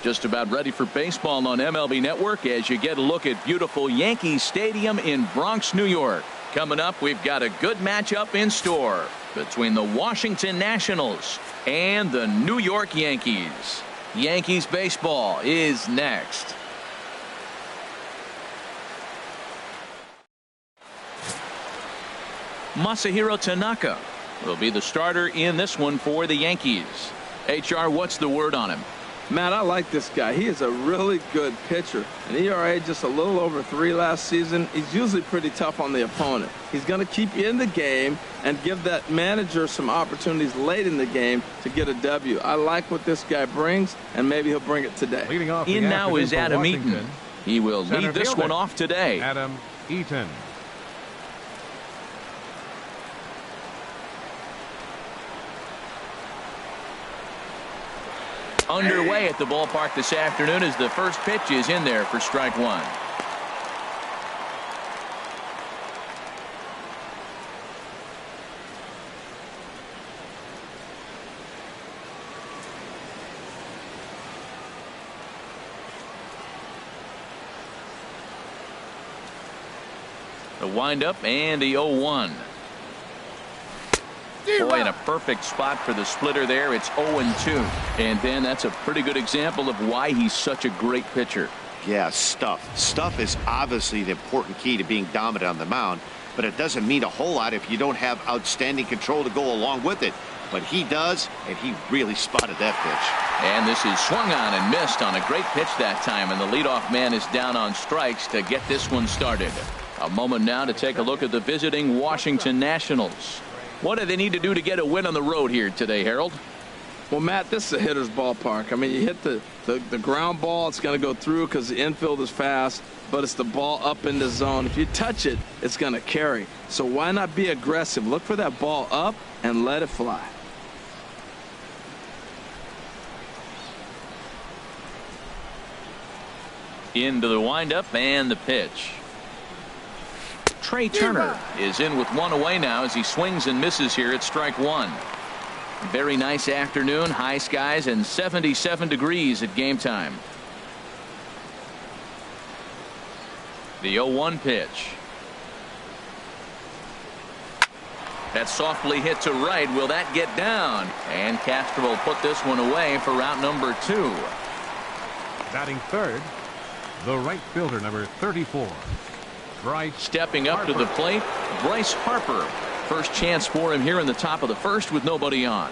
Just about ready for baseball on MLB Network as you get a look at beautiful Yankee Stadium in Bronx, New York. Coming up, we've got a good matchup in store between the Washington Nationals and the New York Yankees. Yankees baseball is next. Masahiro Tanaka will be the starter in this one for the Yankees. HR, what's the word on him? Matt, I like this guy. He is a really good pitcher. An ERA just a little over 3 last season. He's usually pretty tough on the opponent. He's going to keep you in the game and give that manager some opportunities late in the game to get a W. I like what this guy brings, and maybe he'll bring it today. In now is Adam Eaton. He will lead this one off today. Adam Eaton. Underway at the ballpark this afternoon as the first pitch is in there for strike one. The windup and the 0-1. Boy, in a perfect spot for the splitter there. It's 0-2. And Ben, that's a pretty good example of why he's such a great pitcher. Yeah, stuff. Stuff is obviously the important key to being dominant on the mound, but it doesn't mean a whole lot if you don't have outstanding control to go along with it. But he does, and he really spotted that pitch. And this is swung on and missed on a great pitch that time, and the leadoff man is down on strikes to get this one started. A moment now to take a look at the visiting Washington Nationals. What do they need to do to get a win on the road here today, Harold? Well, Matt, this is a hitter's ballpark. I mean, you hit the ground ball, it's going to go through because the infield is fast, but it's the ball up in the zone. If you touch it, it's going to carry. So why not be aggressive? Look for that ball up and let it fly. Into the windup and the pitch. Trey Turner is in with one away now as he swings and misses here at strike one. Very nice afternoon, high skies and 77 degrees at game time. The 0-1 pitch. That's softly hit to right. Will that get down? And Castro will put this one away for route number 2. Batting third, the right fielder, number 34. Bryce Stepping up to the plate, Bryce Harper. First chance for him here in the top of the first with nobody on.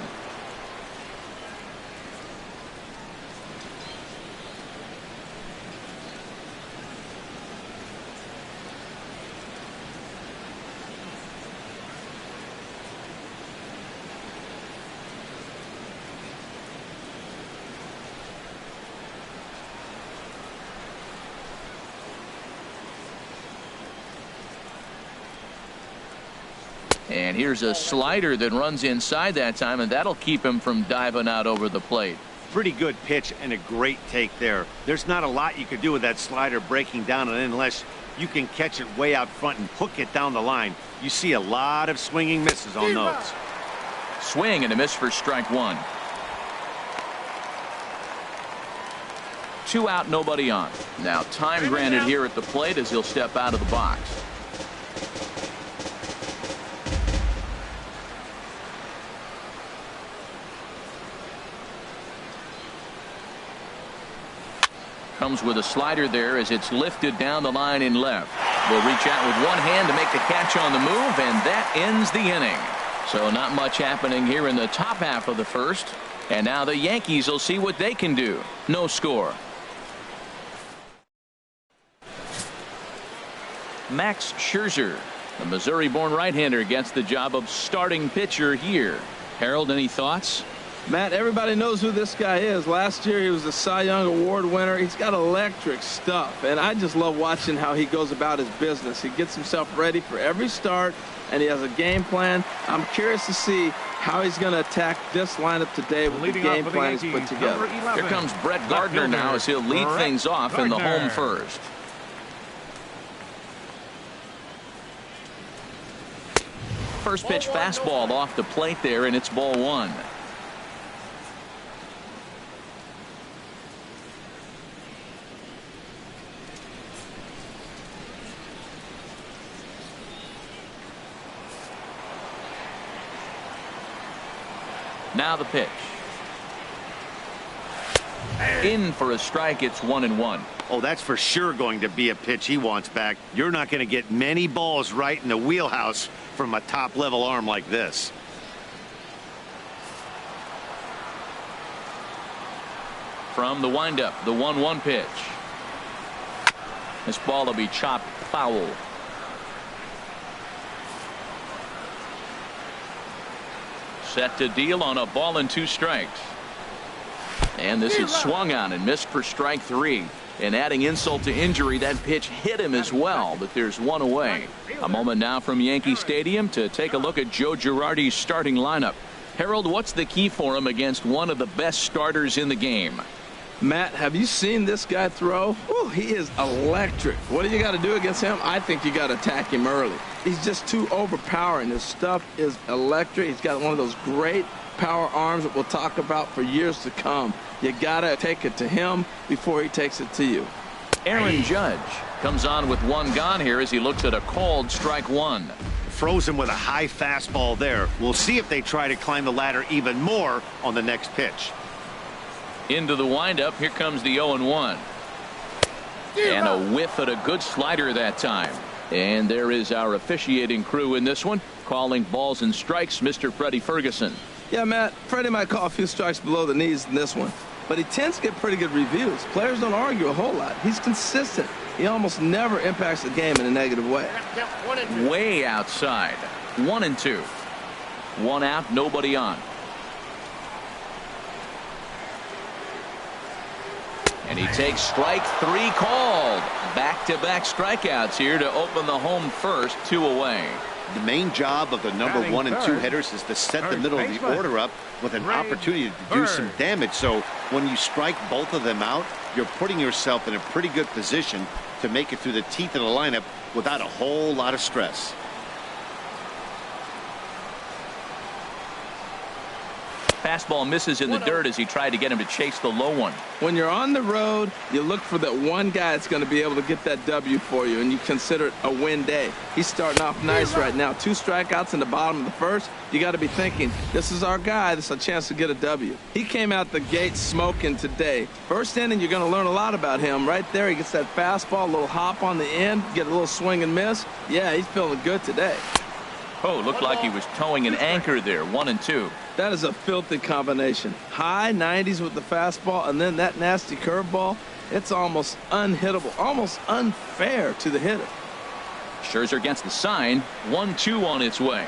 And here's a slider that runs inside that time, and that'll keep him from diving out over the plate. Pretty good pitch and a great take there. There's not a lot you could do with that slider breaking down and unless you can catch it way out front and hook it down the line. You see a lot of swinging misses on those. Swing and a miss for strike one. 2 out, nobody on. Now time granted here at the plate as he'll step out of the box. Comes with a slider there as it's lifted down the line in left. Will reach out with one hand to make the catch on the move, and that ends the inning. So not much happening here in the top half of the first. And now the Yankees will see what they can do. No score. Max Scherzer, the Missouri-born right-hander, gets the job of starting pitcher here. Harold, any thoughts? Matt, everybody knows who this guy is. Last year he was a Cy Young Award winner. He's got electric stuff, and I just love watching how he goes about his business. He gets himself ready for every start, and he has a game plan. I'm curious to see how he's going to attack this lineup today with the game plan he's put together. Here comes Brett Gardner now as he'll lead things off in the home first. First pitch fastball off the plate there, and it's ball one. Now the pitch. In for a strike. It's 1-1. Oh, that's for sure going to be a pitch he wants back. You're not going to get many balls right in the wheelhouse from a top-level arm like this. From the windup, the 1-1 pitch. This ball will be chopped foul. Set to deal on a ball and 2 strikes. And this is swung on and missed for strike 3. And adding insult to injury, that pitch hit him as well, but there's 1 away. A moment now from Yankee Stadium to take a look at Joe Girardi's starting lineup. Harold, what's the key for him against one of the best starters in the game? Matt, have you seen this guy throw? Ooh, he is electric. What do you got to do against him? I think you got to attack him early. He's just too overpowering. His stuff is electric. He's got one of those great power arms that we'll talk about for years to come. You got to take it to him before he takes it to you. Aaron Judge comes on with 1 gone here as he looks at a called strike 1. Frozen with a high fastball there. We'll see if they try to climb the ladder even more on the next pitch. Into the windup. Here comes the 0-1. And a whiff at a good slider that time. And there is our officiating crew in this one, calling balls and strikes, Mr. Freddie Ferguson. Yeah, Matt, Freddie might call a few strikes below the knees in this one, but he tends to get pretty good reviews. Players don't argue a whole lot. He's consistent. He almost never impacts the game in a negative way. Way outside. 1-2. 1 out, nobody on. And he takes strike 3 called. Back-to-back strikeouts here to open the home first. 2 away. The main job of the number 1 and 2 hitters is to set the middle of the order up with an opportunity to do some damage. So when you strike both of them out, you're putting yourself in a pretty good position to make it through the teeth of the lineup without a whole lot of stress. Fastball misses in the dirt as he tried to get him to chase the low one. When you're on the road, you look for that one guy that's going to be able to get that W for you, and you consider it a win day. He's starting off nice right now. 2 strikeouts in the bottom of the first. You got to be thinking, this is our guy. This is a chance to get a W. He came out the gate smoking today. First inning, you're going to learn a lot about him. Right there, he gets that fastball, a little hop on the end, get a little swing and miss. Yeah, he's feeling good today. Oh, looked like he was towing an anchor there. 1-2. That is a filthy combination. High 90s with the fastball, and then that nasty curveball. It's almost unhittable, almost unfair to the hitter. Scherzer gets the sign. 1-2 on its way.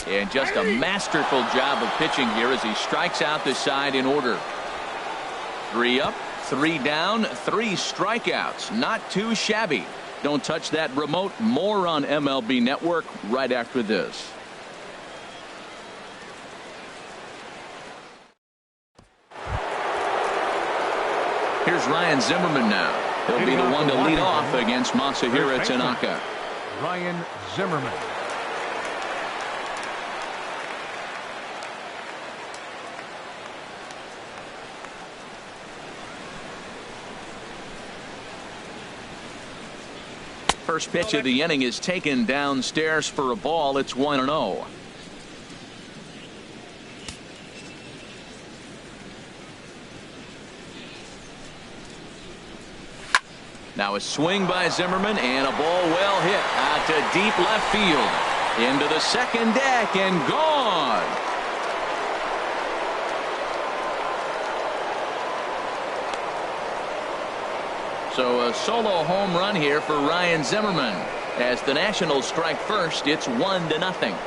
And just a masterful job of pitching here as he strikes out the side in order. 3 up, 3 down, 3 strikeouts. Not too shabby. Don't touch that remote. More on MLB Network right after this. Here's Ryan Zimmerman now. He'll be the one to lead off against Masahiro Tanaka. Ryan Zimmerman. First pitch of the inning is taken downstairs for a ball. It's 1-0. Now a swing by Zimmerman and a ball well hit out to deep left field. Into the second deck and gone. So a solo home run here for Ryan Zimmerman. As the Nationals strike first, it's 1-0.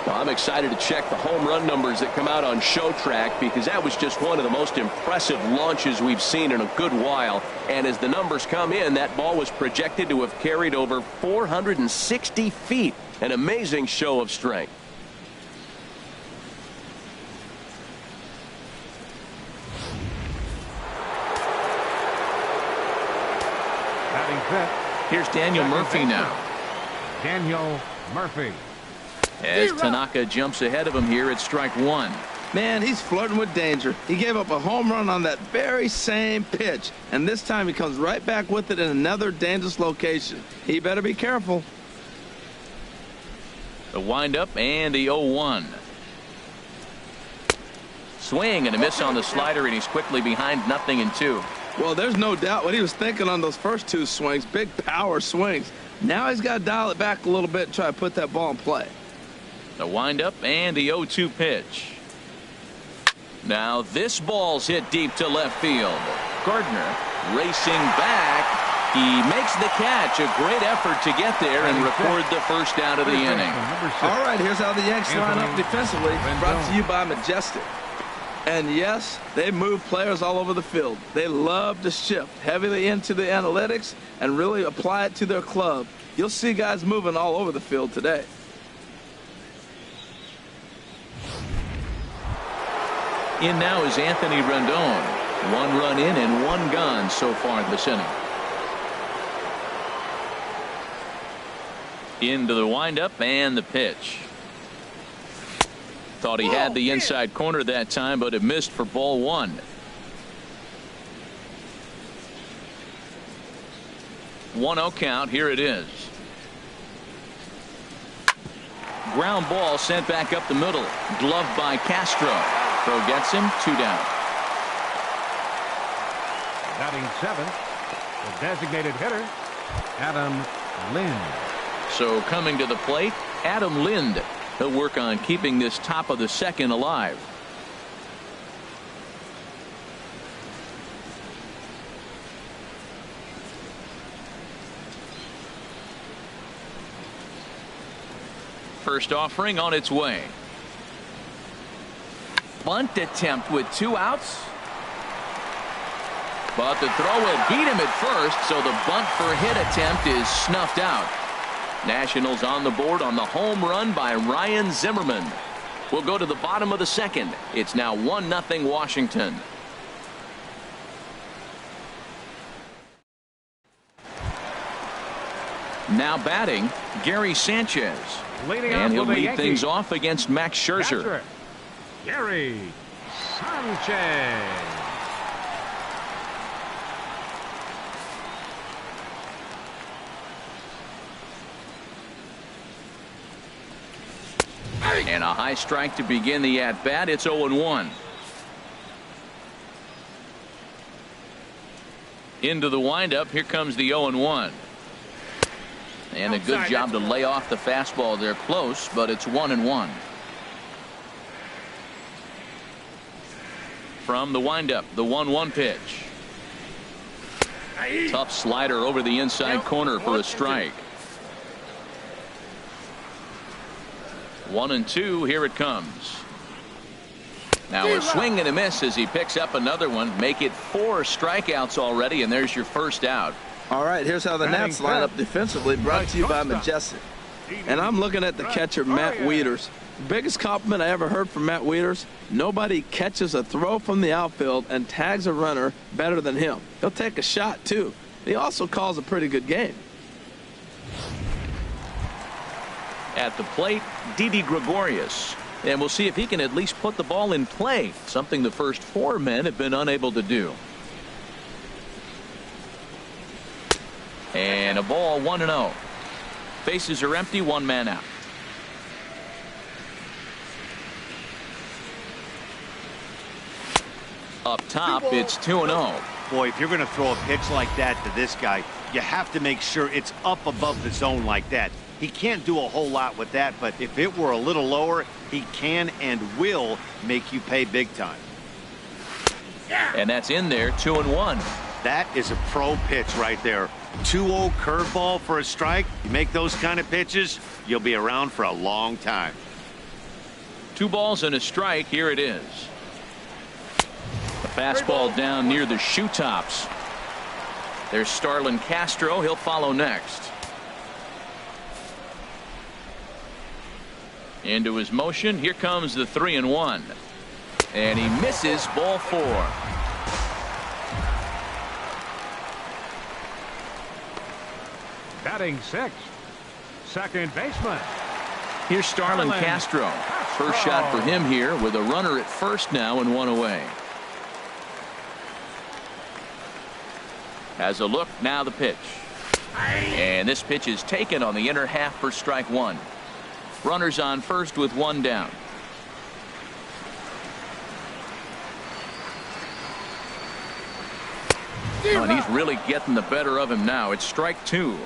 I'm excited to check the home run numbers that come out on Showtrack, because that was just one of the most impressive launches we've seen in a good while. And as the numbers come in, that ball was projected to have carried over 460 feet. An amazing show of strength. Here's Daniel Murphy now. Daniel Murphy. As Tanaka jumps ahead of him here at strike 1. Man, he's flirting with danger. He gave up a home run on that very same pitch, and this time he comes right back with it in another dangerous location. He better be careful. The windup and the 0-1. Swing and a miss on the slider, and he's quickly behind 0-2. Well, there's no doubt what he was thinking on those first two swings. Big power swings. Now he's got to dial it back a little bit and try to put that ball in play. The windup and the 0-2 pitch. Now this ball's hit deep to left field. Gardner racing back. He makes the catch. A great effort to get there and record the first out of the inning. All right, here's how the Yanks line up defensively. Brought to you by Majestic. And yes, they move players all over the field. They love to shift heavily into the analytics and really apply it to their club. You'll see guys moving all over the field today. In now is Anthony Rendon. 1 run in and 1 gone so far this inning. Into the windup and the pitch. Thought he had the inside corner that time, but it missed for ball 1. 1-0 count. Here it is. Ground ball sent back up the middle. Gloved by Castro. Throw gets him. 2 down. Batting 7th, the designated hitter, Adam Lind. So coming to the plate, Adam Lind. He'll work on keeping this top of the second alive. First offering on its way. Bunt attempt with 2 outs. But the throw will beat him at first, so the bunt for hit attempt is snuffed out. Nationals on the board on the home run by Ryan Zimmerman. We'll go to the bottom of the second. It's now 1-0 Washington. Now batting, Gary Sanchez. And he'll lead things off against Max Scherzer. Gary Sanchez. And a high strike to begin the at-bat. It's 0-1. Into the windup. Here comes the 0-1. And a good job to lay off the fastball there close, but it's 1-1. From the windup, the 1-1 pitch. Tough slider over the inside corner for a strike. 1-2. Here it comes. Now a swing and a miss as he picks up another one. Make it 4 strikeouts already, and there's your first out. All right, here's how the Nats line up defensively, brought to you by Majestic. And I'm looking at the catcher, Matt Wieters. Biggest compliment I ever heard from Matt Wieters: nobody catches a throw from the outfield and tags a runner better than him. He'll take a shot, too. He also calls a pretty good game. At the plate, Didi Gregorius. And we'll see if he can at least put the ball in play, something the first 4 men have been unable to do. And a ball, 1-0. Bases are empty, 1 man out. Up top, it's 2-0. Boy, if you're going to throw a pitch like that to this guy, you have to make sure it's up above the zone like that. He can't do a whole lot with that, but if it were a little lower, he can and will make you pay big time. And that's in there, 2-1. That is a pro pitch right there. 2-0 curveball for a strike. You make those kind of pitches, you'll be around for a long time. 2 balls and a strike. Here it is. The fastball down near the shoe tops. There's Starlin Castro. He'll follow next. Into his motion. Here comes the 3-1. And he misses, ball 4. Batting 6th, second baseman. Here's Starlin Castro. First shot for him here with a runner at first now and one away. Has a look, now the pitch. And this pitch is taken on the inner half for strike one. Runners on first with one down. Oh, and he's really getting the better of him now. It's strike two.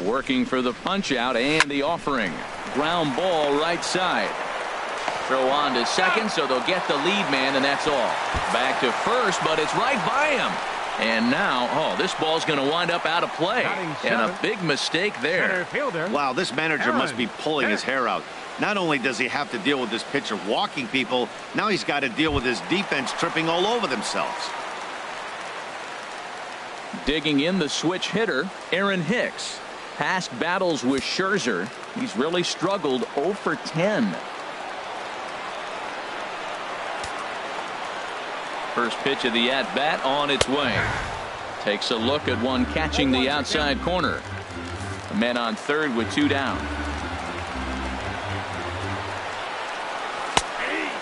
Working for the punch out and the offering. Ground ball right side. Throw on to second, so they'll get the lead man, and that's all. Back to first, but it's right by him. And now, oh, this ball's going to wind up out of play. And a big mistake there. Wow, this manager must be pulling his hair out. Not only does he have to deal with this pitcher walking people, now he's got to deal with his defense tripping all over themselves. Digging in the switch hitter, Aaron Hicks. Past battles with Scherzer, he's really struggled 0 for 10. First pitch of the at-bat on its way. Takes a look at one catching the outside corner. The man on third with two down.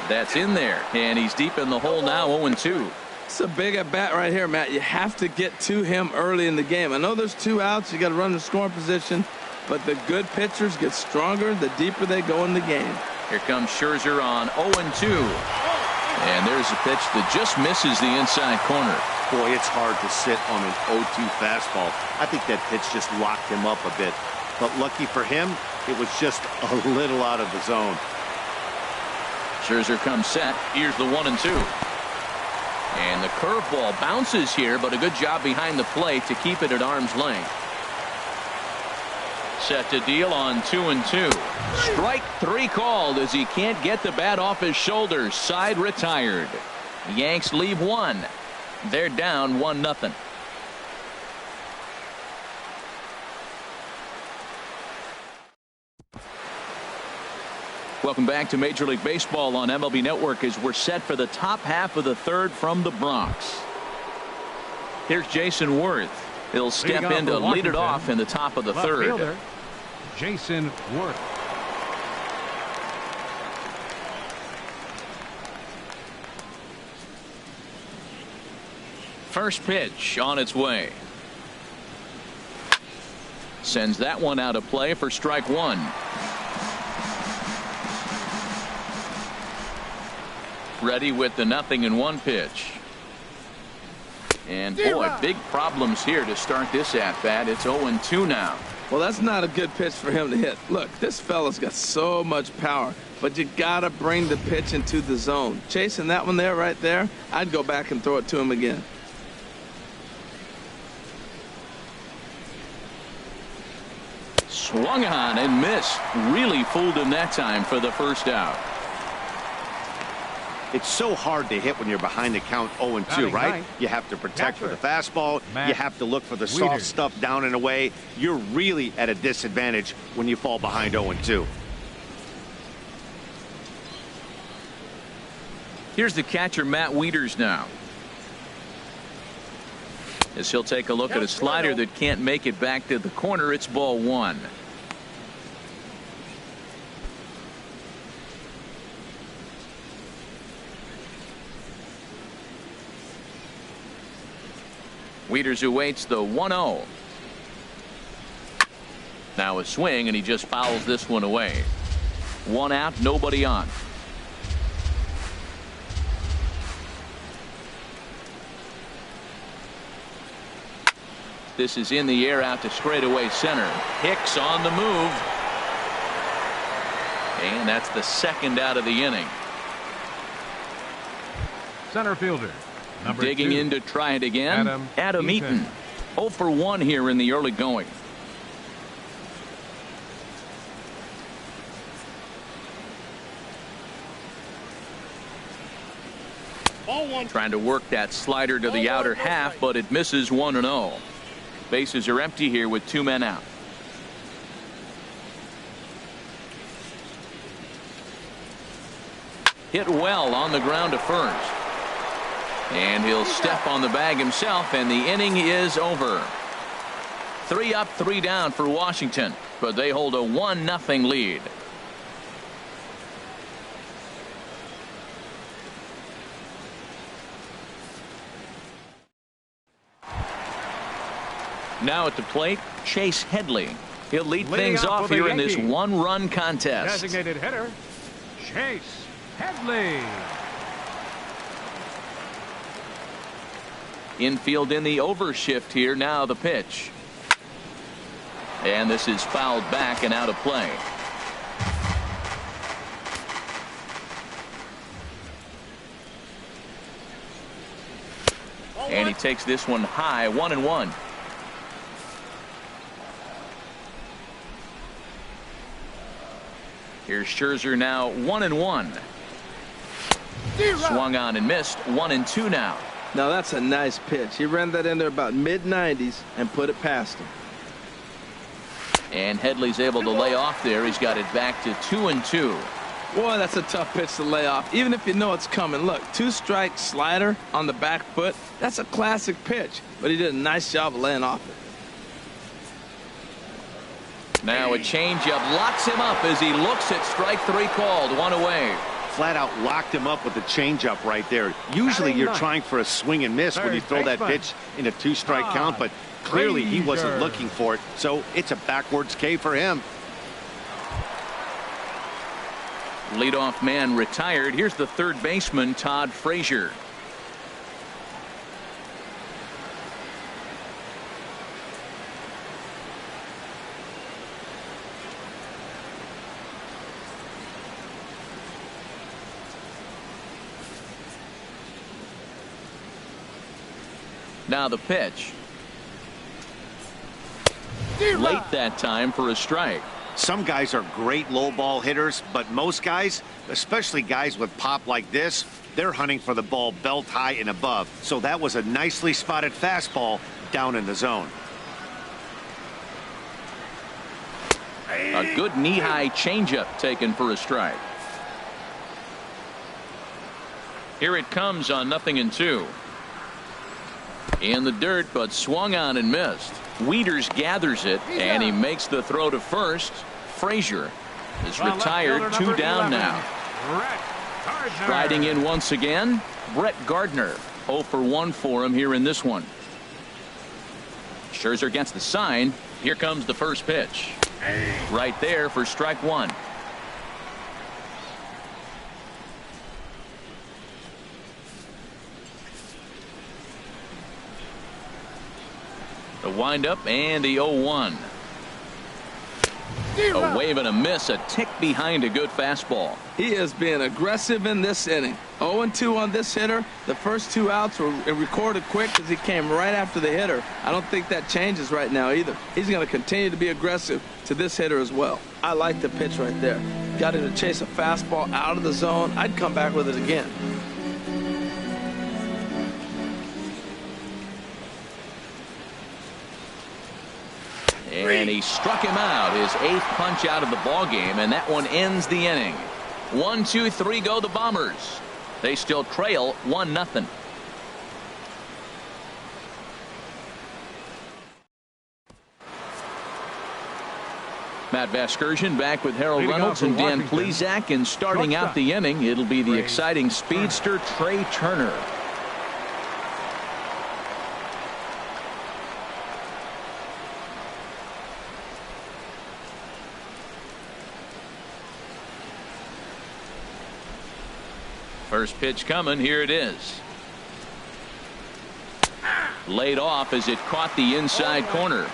That's in there, and he's deep in the hole now, 0-2. It's a big at-bat right here, Matt. You have to get to him early in the game. I know there's two outs. You got to run the scoring position, but the good pitchers get stronger the deeper they go in the game. Here comes Scherzer on 0-2. And there's a pitch that just misses the inside corner. Boy, it's hard to sit on an 0-2 fastball. I think that pitch just locked him up a bit. But lucky for him, it was just a little out of the zone. Scherzer comes set. Here's the 1-2. And the curveball bounces here, but a good job behind the plate to keep it at arm's length. Set to deal on 2-2. Strike three called as he can't get the bat off his shoulders. Side retired. Yanks leave one. They're down 1-0. Welcome back to Major League Baseball on MLB Network as we're set for the top half of the third from the Bronx. Here's Jason Worth. He'll step in to lead it off in the top of the third. Fielder, Jason Worth. First pitch on its way. Sends that one out of play for strike one. Ready with the 0-1 pitch. And boy, big problems here to start this at bat. It's 0-2 now. Well, that's not a good pitch for him to hit. Look, this fella's got so much power, but you got to bring the pitch into the zone. Chasing that one there, right there, I'd go back and throw it to him again. Swung on and missed. Really fooled him that time for the first out. It's so hard to hit when you're behind the count 0-2, right? You have to protect for the fastball. You have to look for the soft stuff down and away. You're really at a disadvantage when you fall behind 0-2. Here's the catcher, Matt Wieters, now. As he'll take a look at a slider that can't make it back to the corner. It's ball one. Wieters awaits the 1-0. Now a swing, and he just fouls this one away. One out, nobody on. This is in the air out to straightaway center. Hicks on the move. And that's the second out of the inning. Center fielder. Digging in to try it again. Adam Eaton. 0 for 1 here in the early going. Trying to work that slider to the outer half, but it misses 1-0. Bases are empty here with two men out. Hit well on the ground to first. And he'll step on the bag himself, and the inning is over. 3 up, 3 down for Washington, but they hold a 1-0 lead. Now at the plate, Chase Headley. He'll lead things off here in this one-run contest. Designated hitter, Chase Headley. Infield in the overshift here. Now the pitch. And this is fouled back and out of play. And he takes this one high, 1-1. Here's Scherzer now 1-1. Swung on and missed. 1-2 now. Now that's a nice pitch. He ran that in there about mid-90s and put it past him. And Headley's able to lay off there. He's got it back to 2-2. Boy, that's a tough pitch to lay off, even if you know it's coming. Look, 2-strike slider on the back foot. That's a classic pitch, but he did a nice job of laying off it. Now a changeup locks him up as he looks at strike 3 called. 1 away. Flat out locked him up with the changeup right there. Usually you're trying for a swing and miss when you throw that pitch in a 2-strike count, but clearly he wasn't looking for it, so it's a backwards K for him. Leadoff man retired. Here's the third baseman, Todd Frazier. Now the pitch. Late that time for a strike. Some guys are great low ball hitters, but most guys, especially guys with pop like this, they're hunting for the ball belt high and above. So that was a nicely spotted fastball down in the zone. A good knee-high changeup taken for a strike. Here it comes on 0-2. In the dirt, but swung on and missed. Wieters gathers it, and he makes the throw to first. Frazier is retired. 2 down now. Riding in once again, Brett Gardner. 0 for 1 for him here in this one. Scherzer gets the sign. Here comes the first pitch. Right there for strike 1. The windup and the 0-1. A wave and a miss, a tick behind a good fastball. He is being aggressive in this inning. 0-2 on this hitter. The first 2 outs were recorded quick because he came right after the hitter. I don't think that changes right now either. He's going to continue to be aggressive to this hitter as well. I like the pitch right there. Got him to chase a fastball out of the zone. I'd come back with it again. And he struck him out, his 8th punch out of the ball game, and that one ends the inning. 1, 2, 3 go the Bombers. They still trail 1-0. Matt Vasgersian back with Harold Reynolds and Dan Plesac, and starting out the inning, it'll be the exciting speedster Trey Turner. First pitch coming. Here it is. Laid off as it caught the inside corner.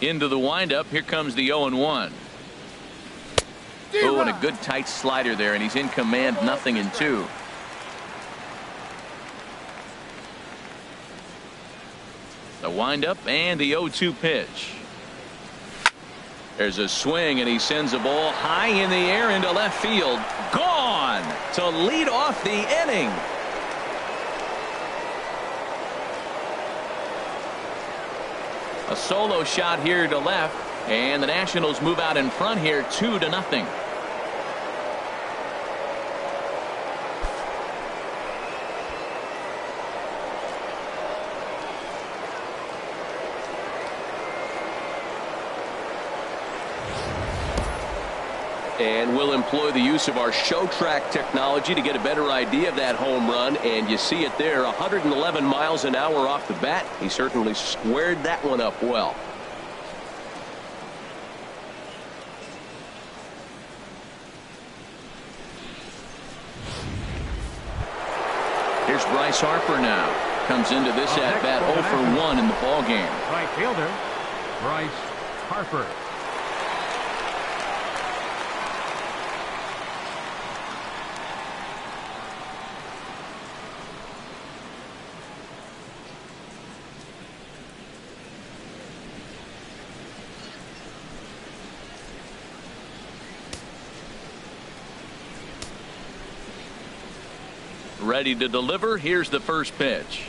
Into the windup. Here comes the 0-1. Oh, and a good tight slider there, and he's in command. 0-2. The windup and the 0-2 pitch. There's a swing, and he sends a ball high in the air into left field. Gone to lead off the inning. A solo shot here to left, and the Nationals move out in front here 2-0. And we'll employ the use of our show track technology to get a better idea of that home run. And you see it there, 111 miles an hour off the bat. He certainly squared that one up well. Here's Bryce Harper now. Comes into this at-bat 0 for 1 in the ballgame. Right fielder, Bryce Harper. Ready to deliver. Here's the first pitch.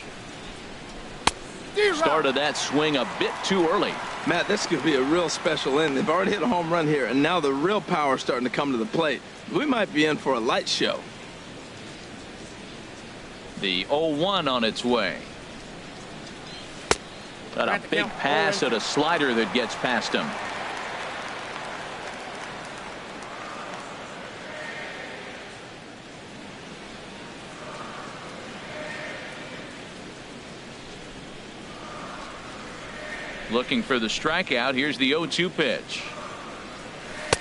Started that swing a bit too early. Matt, this could be a real special inning. They've already hit a home run here, and now the real power is starting to come to the plate. We might be in for a light show. The 0-1 on its way. Got a big pass at a slider that gets past him. Looking for the strikeout. Here's the 0-2 pitch.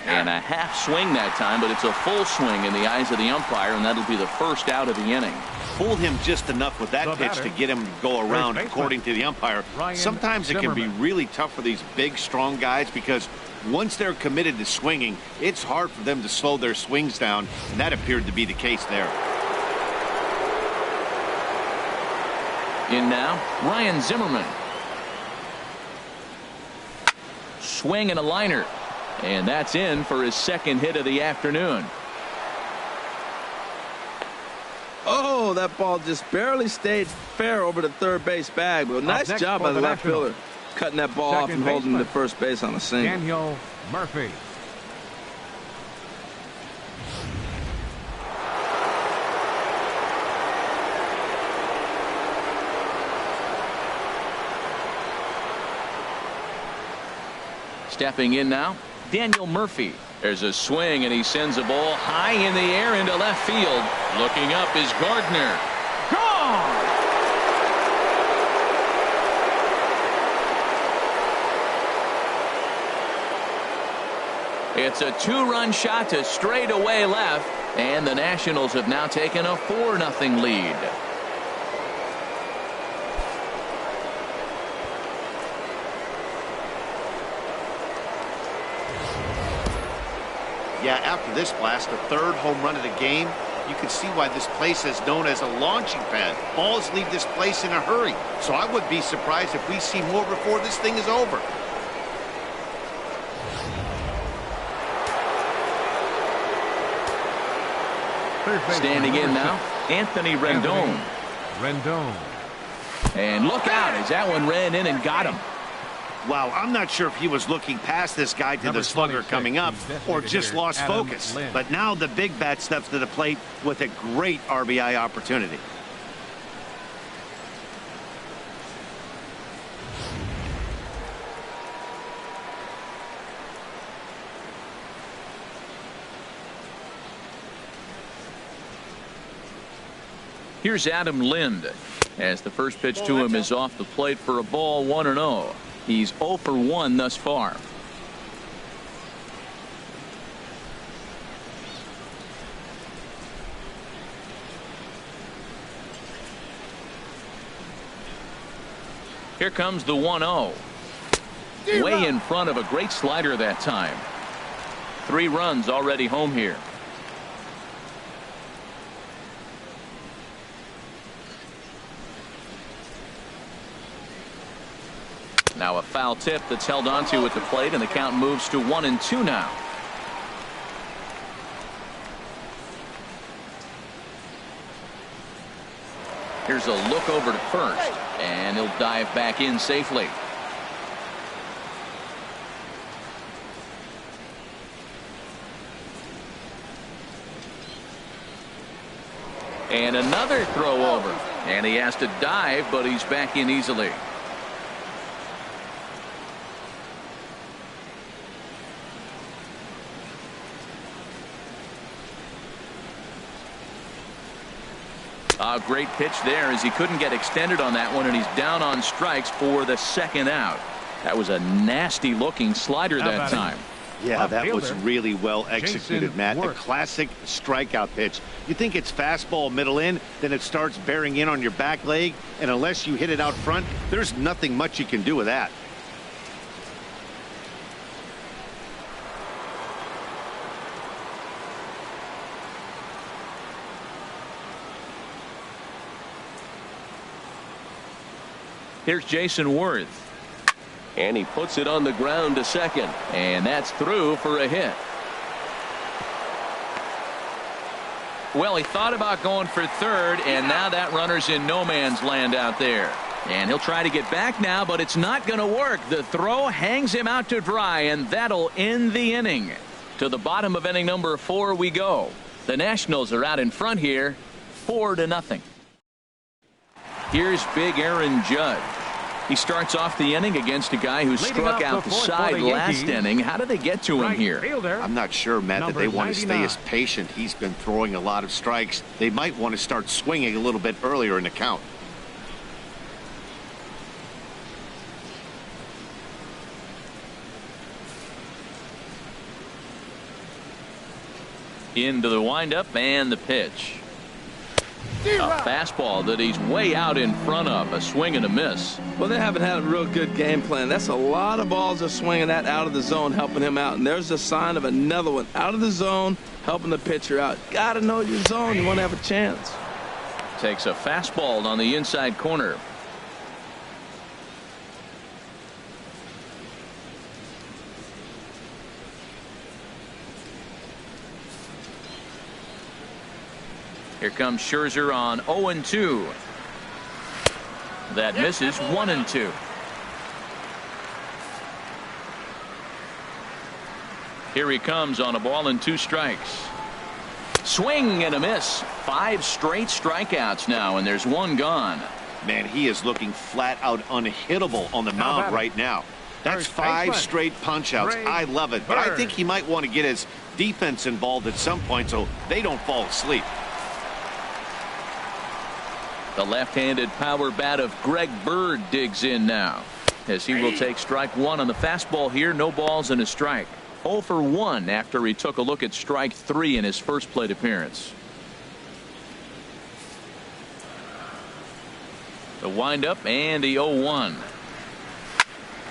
And a half swing that time, but it's a full swing in the eyes of the umpire, and that'll be the first out of the inning. Fooled him just enough with that pitch to get him to go around, according to the umpire. Sometimes it can be really tough for these big, strong guys because once they're committed to swinging, it's hard for them to slow their swings down, and that appeared to be the case there. In now, Ryan Zimmerman. Swing and a liner, and that's in for his second hit of the afternoon. Oh, that ball just barely stayed fair over the third base bag. Well, nice job by the left fielder, cutting that ball off and holding him to first base on a single. Daniel Murphy. Stepping in now, Daniel Murphy. There's a swing, and he sends a ball high in the air into left field. Looking up is Gardner. Gone! It's a two-run shot to straightaway left, and the Nationals have now taken a 4-0 lead. Yeah, after this blast, the third home run of the game, you can see why this place is known as a launching pad. Balls leave this place in a hurry, so I would be surprised if we see more before this thing is over. Standing in now, Anthony Rendon. And look out as that one ran in and got him. Wow, I'm not sure if he was looking past this guy to the slugger coming up or just lost focus. But now the big bat steps to the plate with a great RBI opportunity. Here's Adam Lind as the first pitch to him is off the plate for a ball, 1-0. He's 0 for 1 thus far. Here comes the 1-0. Way in front of a great slider that time. 3 runs already home here. Now a foul tip that's held onto at the plate, and the count moves to 1-2 now. Here's a look over to first, and he'll dive back in safely. And another throw over, and he has to dive, but he's back in easily. A great pitch there as he couldn't get extended on that one, and he's down on strikes for the second out. That was a nasty looking slider that time. Yeah, that was really well executed, Matt. A classic strikeout pitch. You think it's fastball middle in, then it starts bearing in on your back leg, and unless you hit it out front, there's nothing much you can do with that. Here's Jason Worth. And he puts it on the ground to second. And that's through for a hit. Well, he thought about going for third, and now that runner's in no man's land out there. And he'll try to get back now, but it's not going to work. The throw hangs him out to dry, and that'll end the inning. To the bottom of inning number 4 we go. The Nationals are out in front here, 4-0. Here's big Aaron Judge. He starts off the inning against a guy who struck out the side last inning. How did they get to him here? I'm not sure, Matt, that they want to stay as patient. He's been throwing a lot of strikes. They might want to start swinging a little bit earlier in the count. Into the windup and the pitch. A fastball that he's way out in front of. A swing and a miss. Well, they haven't had a real good game plan. That's a lot of balls they're swinging at out of the zone, helping him out. And there's a sign of another one out of the zone, helping the pitcher out. Got to know your zone. You want to have a chance. Takes a fastball on the inside corner. Here comes Scherzer on 0-2. That misses. 1-2. Here he comes on a ball and 2 strikes. Swing and a miss. 5 straight strikeouts now, and there's 1 gone. Man, he is looking flat out unhittable on the mound right now. That's 5 straight punch-outs. I love it, but I think he might want to get his defense involved at some point so they don't fall asleep. The left-handed power bat of Greg Bird digs in now, as he will take strike 1 on the fastball here. No balls and a strike. 0 for 1 after he took a look at strike 3 in his first plate appearance. The windup and the 0-1.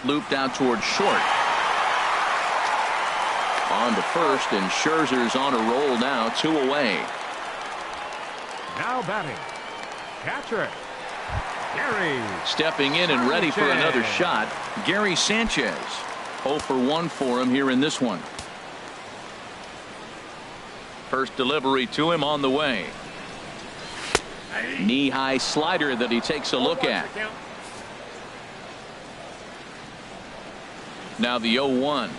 Looped out towards short. On to first, and Scherzer's on a roll now. 2 away. Now batting, catcher Gary. Stepping in and ready for another shot, Gary Sanchez. 0 for 1 for him here in this one. First delivery to him on the way. Knee-high slider that he takes a look at. Now the 0-1.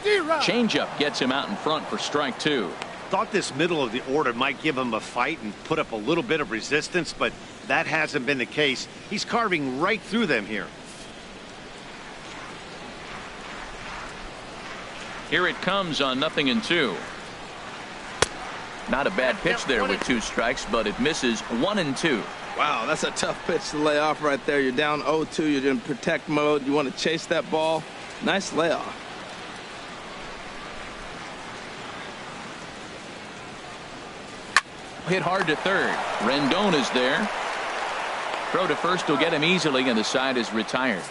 Changeup gets him out in front for strike 2. Thought this middle of the order might give him a fight and put up a little bit of resistance, but that hasn't been the case. He's carving right through them here. Here it comes on 0-2. Not a bad pitch there with 2 strikes, but it misses. 1-2. Wow, that's a tough pitch to lay off right there. You're down 0-2. You're in protect mode. You want to chase that ball. Nice layoff. Hit hard to third. Rendon is there. Throw to first will get him easily, and the side is retired.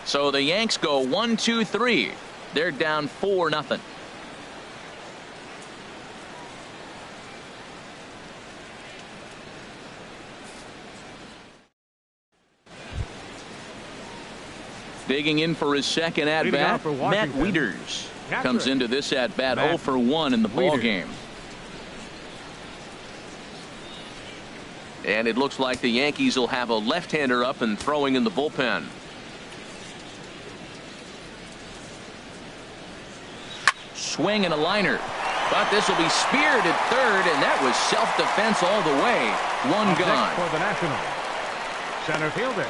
So the Yanks go 1-2-3. They're down 4-0. Digging in for his second at bat, Matt Wieters comes into this at bat 0 for 1 in the ball game. And it looks like the Yankees will have a left-hander up and throwing in the bullpen. Swing and a liner, but this will be speared at third, and that was self-defense all the way. 1 gone. For the Nationals, center fielder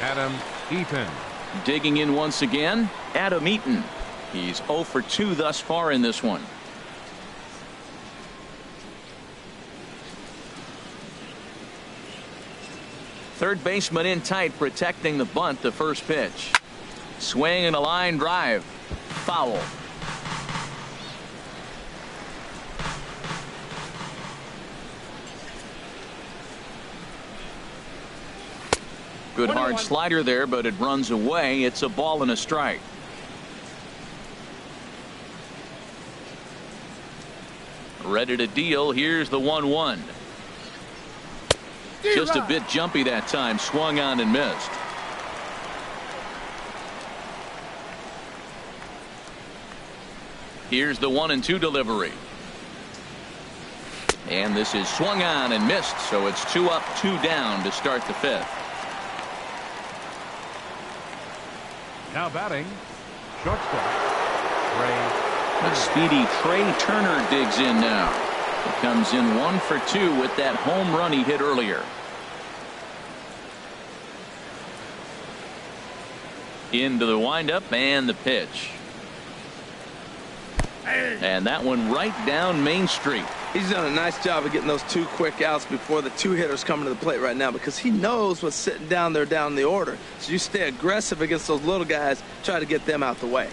Adam Eaton. Digging in once again, Adam Eaton. He's 0 for 2 thus far in this one. Third baseman in tight, protecting the bunt. The first pitch. Swing and a line drive. Foul. Good hard slider there, but it runs away. It's a ball and a strike. Ready to deal. Here's the 1-1. Just a bit jumpy that time. Swung on and missed. Here's the 1-2 delivery. And this is swung on and missed, so it's 2 up, 2 down to start the fifth. Now batting, shortstop, Trey. The speedy Trey Turner digs in now. He comes in 1 for 2 with that home run he hit earlier. Into the windup and the pitch. And that one right down Main Street. He's done a nice job of getting those 2 quick outs before the 2 hitters coming to the plate right now, because he knows what's sitting down there down the order. So you stay aggressive against those little guys, try to get them out the way.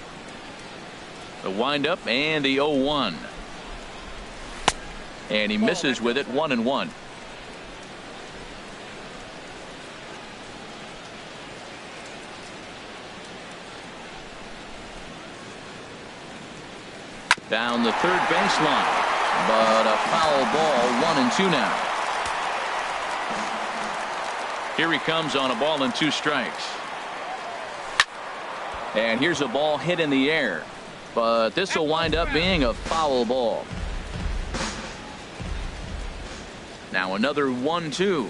The windup and the 0-1. And he misses with it. 1-1. Down the third baseline. But a foul ball. 1-2 now. Here he comes on a ball and 2 strikes. And here's a ball hit in the air. But this will wind up being a foul ball. Now another 1-2.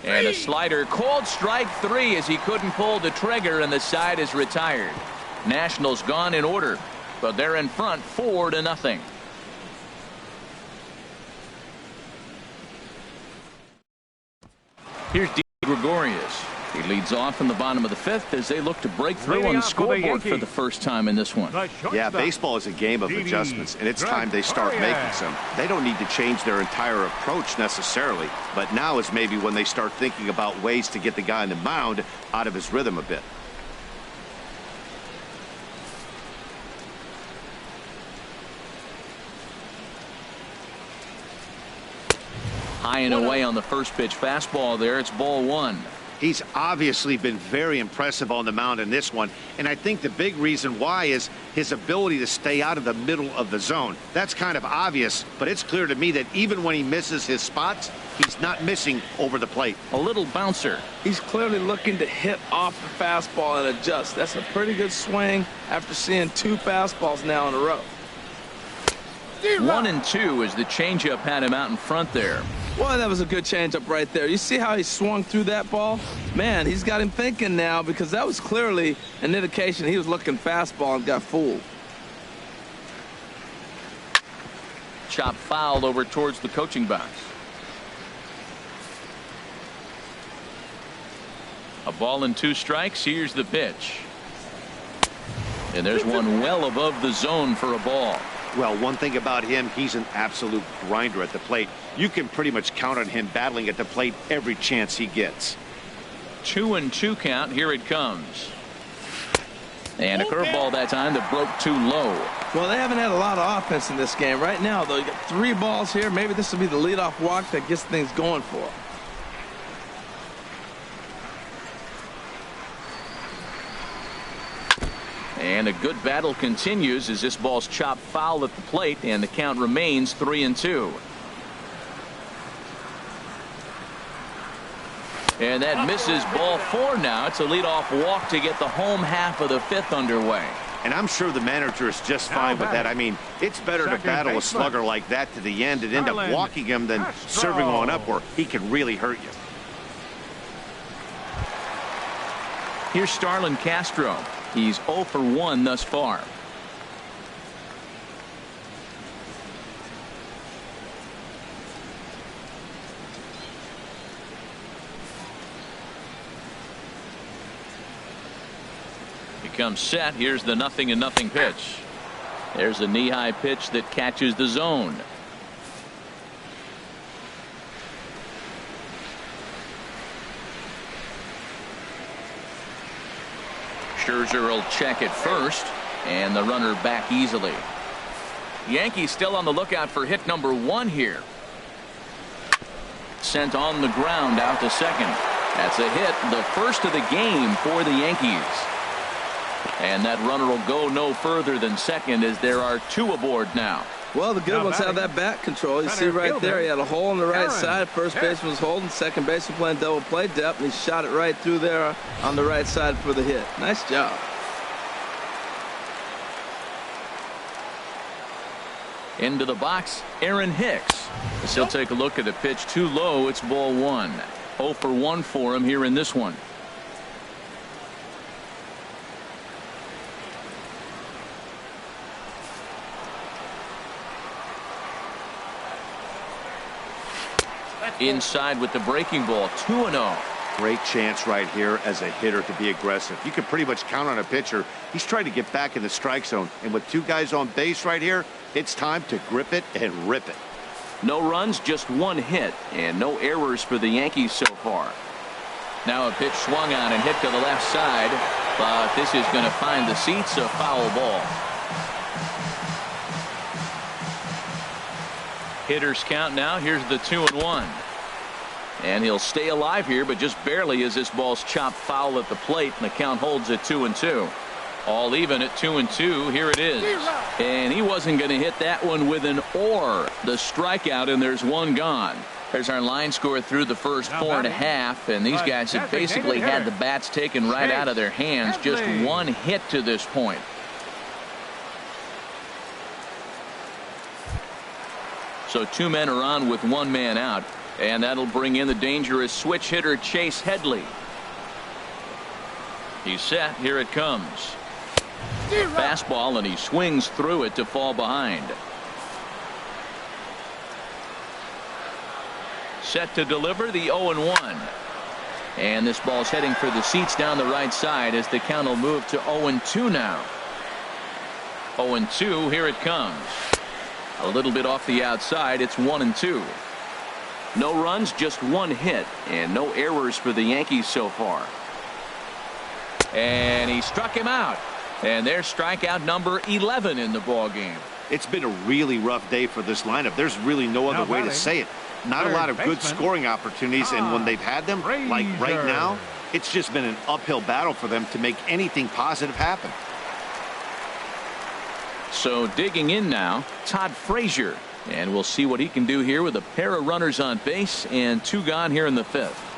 And a slider called strike 3 as he couldn't pull the trigger, and the side is retired. Nationals gone in order, but they're in front 4-0. Here's Gregorius. He leads off in the bottom of the 5th as they look to break through on the scoreboard for the first time in this one. Yeah, baseball is a game of adjustments, and it's time they start making some. They don't need to change their entire approach necessarily, but now is maybe when they start thinking about ways to get the guy on the mound out of his rhythm a bit. High and away on the first pitch fastball there. It's ball 1. He's obviously been very impressive on the mound in this one, and I think the big reason why is his ability to stay out of the middle of the zone. That's kind of obvious, but it's clear to me that even when he misses his spots, he's not missing over the plate. A little bouncer. He's clearly looking to hit off the fastball and adjust. That's a pretty good swing after seeing 2 fastballs now in a row. 1-2 as the changeup had him out in front there. Boy, that was a good changeup right there. You see how he swung through that ball? Man, he's got him thinking now, because that was clearly an indication he was looking fastball and got fooled. Chop fouled over towards the coaching box. A ball and 2 strikes. Here's the pitch. And there's one well above the zone for a ball. Well, one thing about him, he's an absolute grinder at the plate. You can pretty much count on him battling at the plate every chance he gets. 2-2 count. Here it comes. And a curveball that time that broke too low. Well, they haven't had a lot of offense in this game. Right now, though, you got 3 balls here. Maybe this will be the leadoff walk that gets things going for them. And a good battle continues as this ball's chopped foul at the plate, and the count remains 3-2. And that misses ball 4 now. It's a leadoff walk to get the home half of the 5th underway. And I'm sure the manager is just fine with that. I mean, it's better to battle a slugger like that to the end and end up walking him than serving one up where he can really hurt you. Here's Starlin Castro. He's 0 for 1 thus far. He comes set. Here's the 0-0 pitch. There's a knee-high pitch that catches the zone. Scherzer will check it first, and the runner back easily. Yankees still on the lookout for hit number 1 here. Sent on the ground out to second. That's a hit, the first of the game for the Yankees. And that runner will go no further than second as there are 2 aboard now. Well, the good ones have that bat control. You see right there, he had a hole on the right side. First baseman was holding, second baseman playing double play depth, and he shot it right through there on the right side for the hit. Nice job. Into the box, Aaron Hicks. He'll take a look at the pitch too low. It's ball 1. 0 for 1 for him here in this one. Inside with the breaking ball, 2-0. Great chance right here as a hitter to be aggressive. You can pretty much count on a pitcher. He's trying to get back in the strike zone. And with 2 guys on base right here, it's time to grip it and rip it. No runs, just 1 hit, and no errors for the Yankees so far. Now a pitch swung on and hit to the left side, but this is going to find the seats, a foul ball. Hitters count now. Here's the 2-1. And he'll stay alive here, but just barely as this ball's chopped foul at the plate, and the count holds at 2-2. All even at 2-2. Here it is. And he wasn't going to hit that one with an or. The strikeout, and there's 1 gone. There's our line score through the first 4.5, and these guys have basically had the bats taken right out of their hands. Just 1 hit to this point. So 2 men are on with 1 man out, and that'll bring in the dangerous switch hitter Chase Headley. He's set. Here it comes. Fastball, and he swings through it to fall behind. Set to deliver the 0-1. And this ball's heading for the seats down the right side as the count will move to 0-2 now. 0-2. Here it comes. A little bit off the outside. It's 1-2. No runs, just 1 hit, and no errors for the Yankees so far. And he struck him out. And there's strikeout number 11 in the ball game. It's been a really rough day for this lineup. There's really no other way to say it. Not a lot of good scoring opportunities, and when they've had them, like right now, it's just been an uphill battle for them to make anything positive happen. So digging in now, Todd Frazier, and we'll see what he can do here with a pair of runners on base and 2 gone here in the 5th.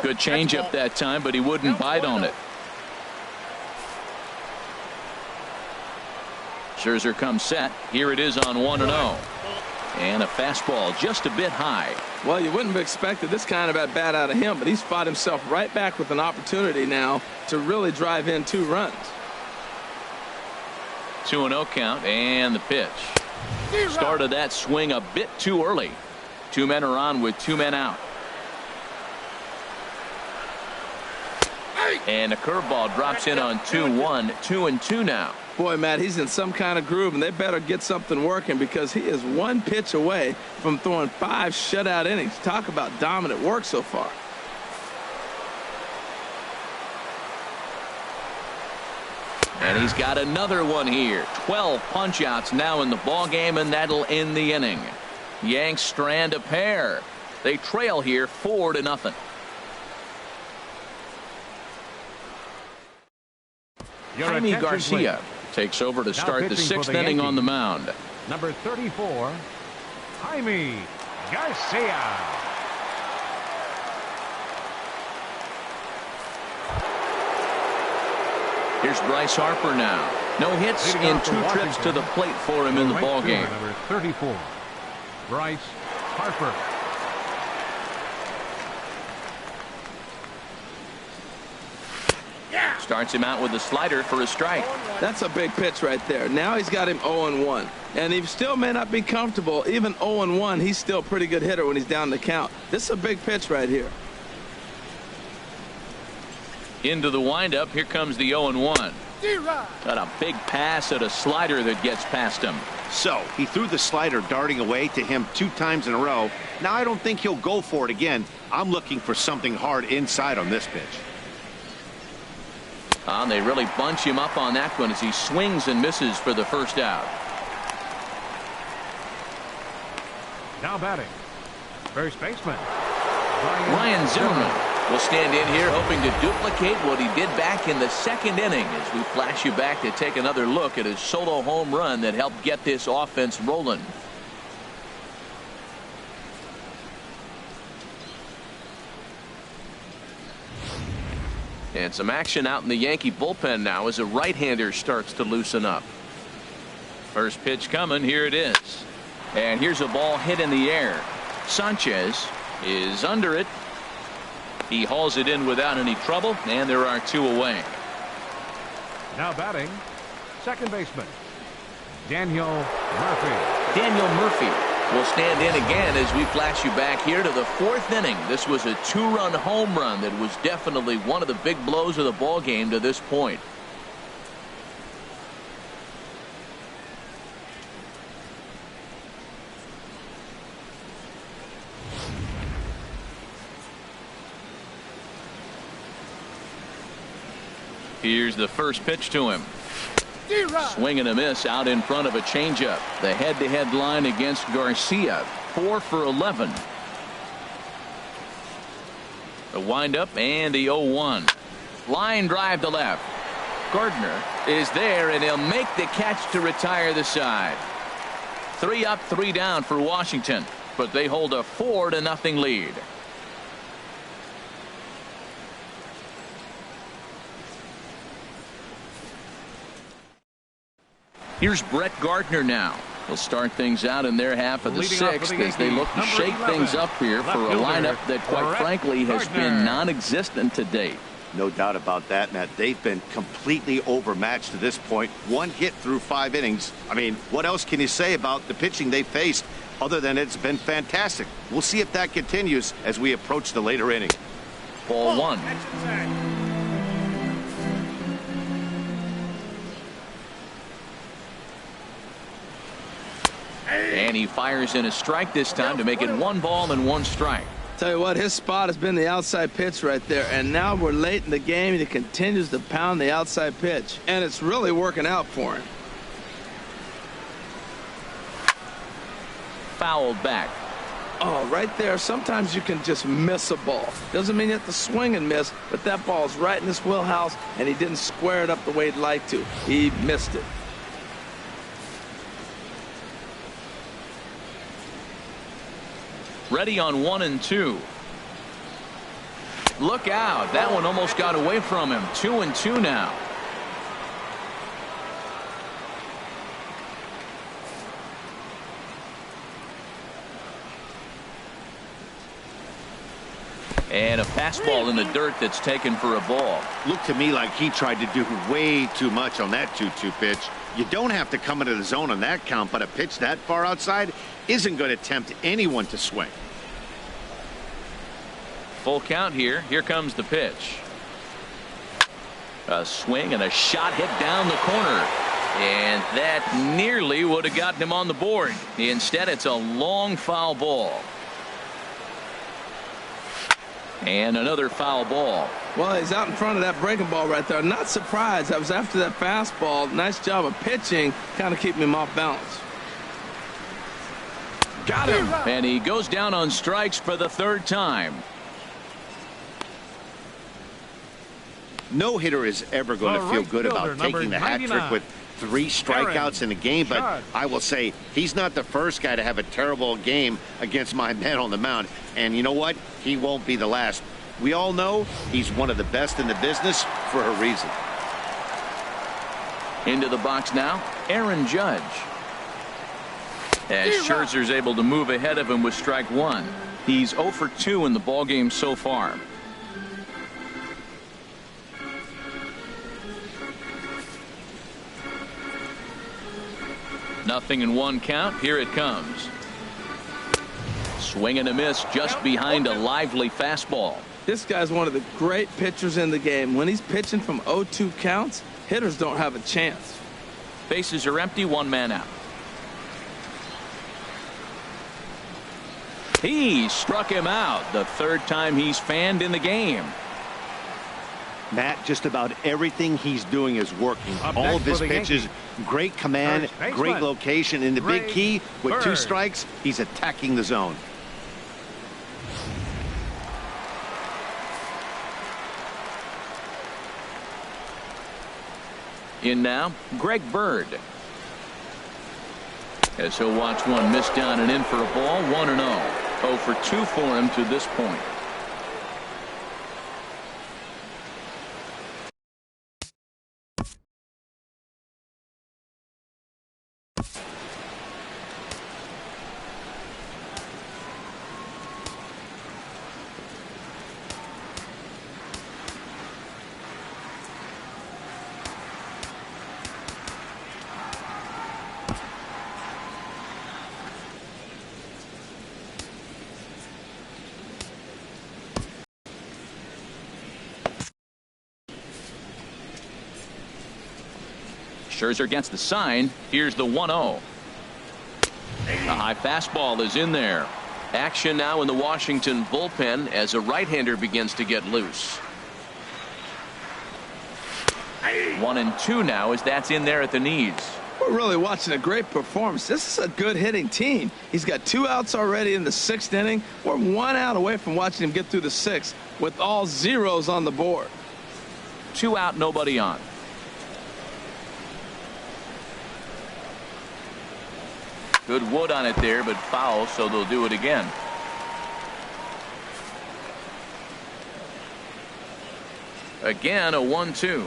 Good changeup that time, but he wouldn't bite on it. Scherzer comes set. Here it is on 1-0. And a fastball just a bit high. Well, you wouldn't have expected this kind of at bat out of him, but he's fought himself right back with an opportunity now to really drive in 2 runs. 2-0 count, and the pitch. Started that swing a bit too early. 2 men are on with 2 men out. And a curveball drops in on 2-1. 2-2 now. Boy, Matt, he's in some kind of groove, and they better get something working because he is 1 pitch away from throwing 5 shutout innings. Talk about dominant work so far. And he's got another one here. 12 punch-outs now in the ball game, and that'll end the inning. Yanks strand a pair. They trail here 4-0. Jaime Garcia takes over to start the 6th inning on the mound. Number 34, Jaime Garcia. Here's Bryce Harper now. No hits and 2 trips to the plate for him in the ball game. Number 34, Bryce Harper. Starts him out with a slider for a strike. That's a big pitch right there. Now he's got him 0-1. And he still may not be comfortable. Even 0-1, he's still a pretty good hitter when he's down the count. This is a big pitch right here. Into the windup. Here comes the 0-1. Got a big pass at a slider that gets past him. So he threw the slider darting away to him 2 times in a row. Now I don't think he'll go for it again. I'm looking for something hard inside on this pitch. They really bunch him up on that one as he swings and misses for the first out. Now batting, first baseman Ryan Zimmerman will stand in here hoping to duplicate what he did back in the 2nd inning as we flash you back to take another look at his solo home run that helped get this offense rolling. And some action out in the Yankee bullpen now as a right-hander starts to loosen up. First pitch coming. Here it is. And here's a ball hit in the air. Sanchez is under it. He hauls it in without any trouble, and there are 2 away. now batting, second baseman Daniel Murphy. Daniel Murphy will stand in again as we flash you back here to the 4th inning. This was a 2-run home run that was definitely one of the big blows of the ball game to this point. Here's the first pitch to him. Swing and a miss out in front of a changeup. The head-to-head line against Garcia, 4 for 11. The windup and the 0-1. Line drive to left. Gardner is there, and he'll make the catch to retire the side. 3 up, 3 down for Washington, but they hold a 4-0 lead. Here's Brett Gardner now. They'll start things out in their half of the 6th as they look to shake things up here for a lineup that, quite frankly, has been non-existent to date. No doubt about that, Matt. They've been completely overmatched to this point. 1 hit through 5 innings. I mean, what else can you say about the pitching they faced other than it's been fantastic? We'll see if that continues as we approach the later inning. Ball 1. And he fires in a strike this time to make it 1 ball and 1 strike. Tell you what, his spot has been the outside pitch right there, and now we're late in the game and he continues to pound the outside pitch, and it's really working out for him. Fouled back. Oh, right there, sometimes you can just miss a ball. Doesn't mean you have to swing and miss, but that ball's right in his wheelhouse, and he didn't square it up the way he'd like to. He missed it. Ready on 1 and 2. Look out. That one almost got away from him. 2 and 2 now. And a fastball in the dirt that's taken for a ball. Looked to me like he tried to do way too much on that 2-2 pitch. You don't have to come into the zone on that count, but a pitch that far outside isn't going to tempt anyone to swing. Full count here. Here comes the pitch. A swing and a shot hit down the corner. And that nearly would have gotten him on the board. Instead, it's a long foul ball. And another foul ball. Well, he's out in front of that breaking ball right there. Not surprised. I was after that fastball. Nice job of pitching, kind of keeping him off balance. Got him. And he goes down on strikes for the 3rd time. No hitter is ever going to feel good about taking the hat trick with 3 strikeouts in a game, but I will say he's not the first guy to have a terrible game against my man on the mound. And you know what? He won't be the last. We all know he's one of the best in the business for a reason. Into the box now, Aaron Judge. As Scherzer's able to move ahead of him with strike 1. He's 0 for 2 in the ballgame so far. Nothing in 1 count. Here it comes. Swing and a miss just behind a lively fastball. This guy's one of the great pitchers in the game. When he's pitching from 0-2 counts, hitters don't have a chance. Bases are empty, 1 man out. He struck him out, the third time he's fanned in the game. Matt, just about everything he's doing is working. Up All next of his for the pitches, Yankees. great command, First baseman, great location. In the big key, with 2 Bird. strikes, he's attacking the zone. In now, Greg Bird. As he'll watch one miss down and in for a ball, 1-0. 0 for 2 for him to this point. Scherzer gets the sign. Here's the 1-0. The high fastball is in there. Action now in the Washington bullpen as a right-hander begins to get loose. 1-2 now as that's in there at the knees. We're really watching a great performance. This is a good hitting team. He's got 2 outs already in the 6th inning. We're 1 out away from watching him get through the 6th with all zeros on the board. 2 out, nobody on. Good wood on it there, but foul, so they'll do it again. Again, a 1-2.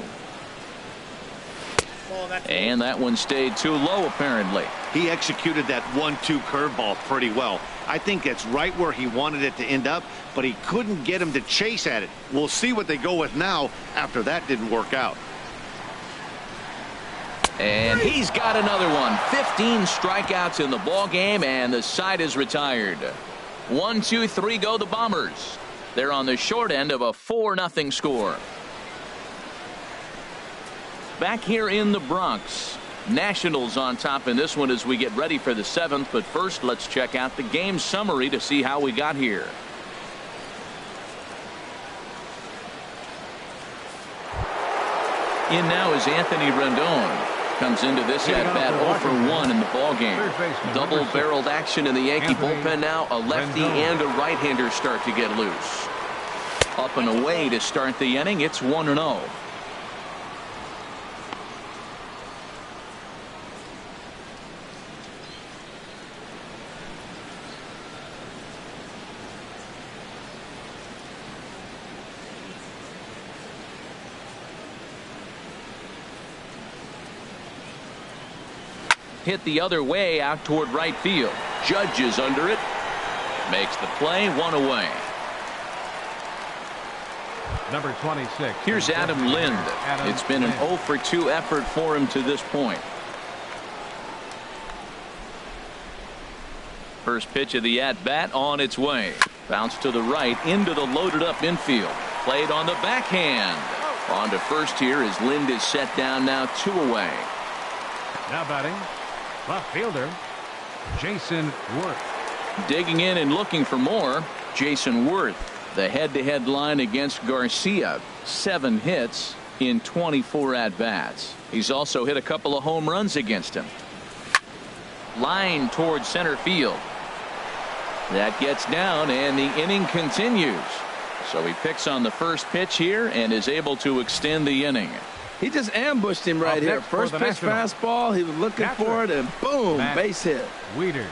And that one stayed too low, apparently. He executed that 1-2 curveball pretty well. I think it's right where he wanted it to end up, but he couldn't get him to chase at it. We'll see what they go with now after that didn't work out. And he's got another one. 15 strikeouts in the ball game, and the side is retired. 1, 2, 3 go the Bombers. They're on the short end of a 4-0 score. Back here in the Bronx, Nationals on top in this one as we get ready for the 7th. But first, let's check out the game summary to see how we got here. In now is Anthony Rendon. Comes into this at bat 0 for 1 in the ball game. Double-barreled action in the Yankee bullpen now. A lefty and a right-hander start to get loose. Up and away to start the inning. It's 1-0. Hit the other way out toward right field. Judge is under it. Makes the play, 1 away. Number 26. Here's Adam Lind. It's been an 0 for 2 effort for him to this point. First pitch of the at-bat on its way. Bounce to the right into the loaded up infield. Played on the backhand. On to first here as Lind is set down now 2 away. Now batting, left fielder, Jason Worth. Digging in and looking for more, Jason Worth. The head-to-head line against Garcia. 7 hits in 24 at-bats. He's also hit a couple of home runs against him. Line towards center field. That gets down and the inning continues. So he picks on the first pitch here and is able to extend the inning. He just ambushed him right here. First pitch fastball. He was looking for it, and boom, base hit. Wieters.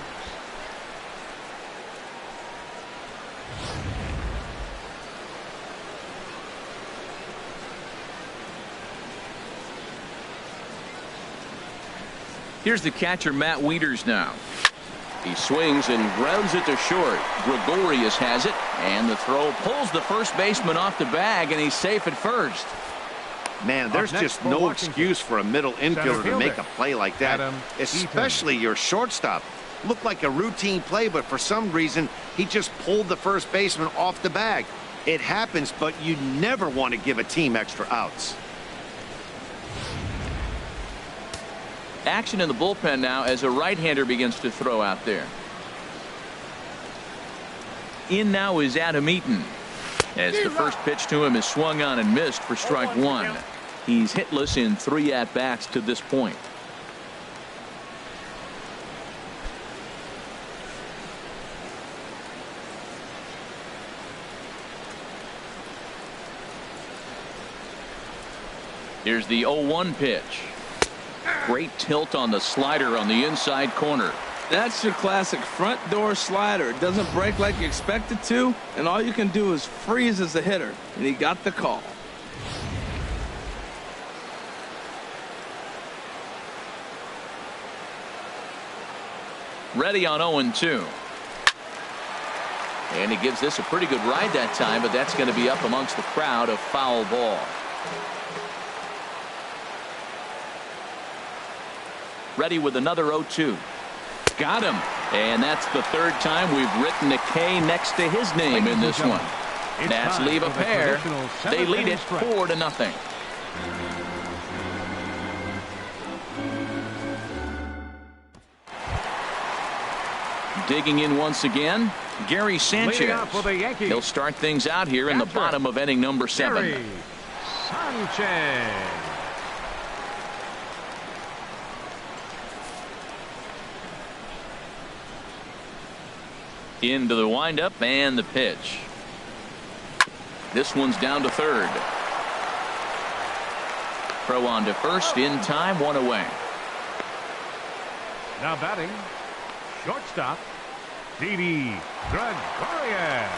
Here's the catcher, Matt Wieters, now. He swings and grounds it to short. Gregorius has it, and the throw pulls the first baseman off the bag, and he's safe at first. Man, there's just no excuse for a middle infielder to make a play like that, especially your shortstop. Looked like a routine play, but for some reason, he just pulled the first baseman off the bag. It happens, but you never want to give a team extra outs. Action in the bullpen now as a right-hander begins to throw out there. In now is Adam Eaton, as the first pitch to him is swung on and missed for strike one. He's hitless in 3 at-bats to this point. Here's the 0-1 pitch. Great tilt on the slider on the inside corner. That's your classic front door slider. It doesn't break like you expect it to, and all you can do is freeze as a hitter, and he got the call. Ready on 0-2. And he gives this a pretty good ride that time, but that's going to be up amongst the crowd. A foul ball. Ready with another 0-2. Got him. And that's the 3rd time we've written a K next to his name in this one. Nats leave a pair. They lead it 4-0. Digging in once again, Gary Sanchez. He'll start things out here in the bottom of inning number 7. Gary Sanchez. Into the windup and the pitch. This one's down to 3rd. Throw on to 1st in time, 1 away. Now batting, shortstop, Didi Gregorius.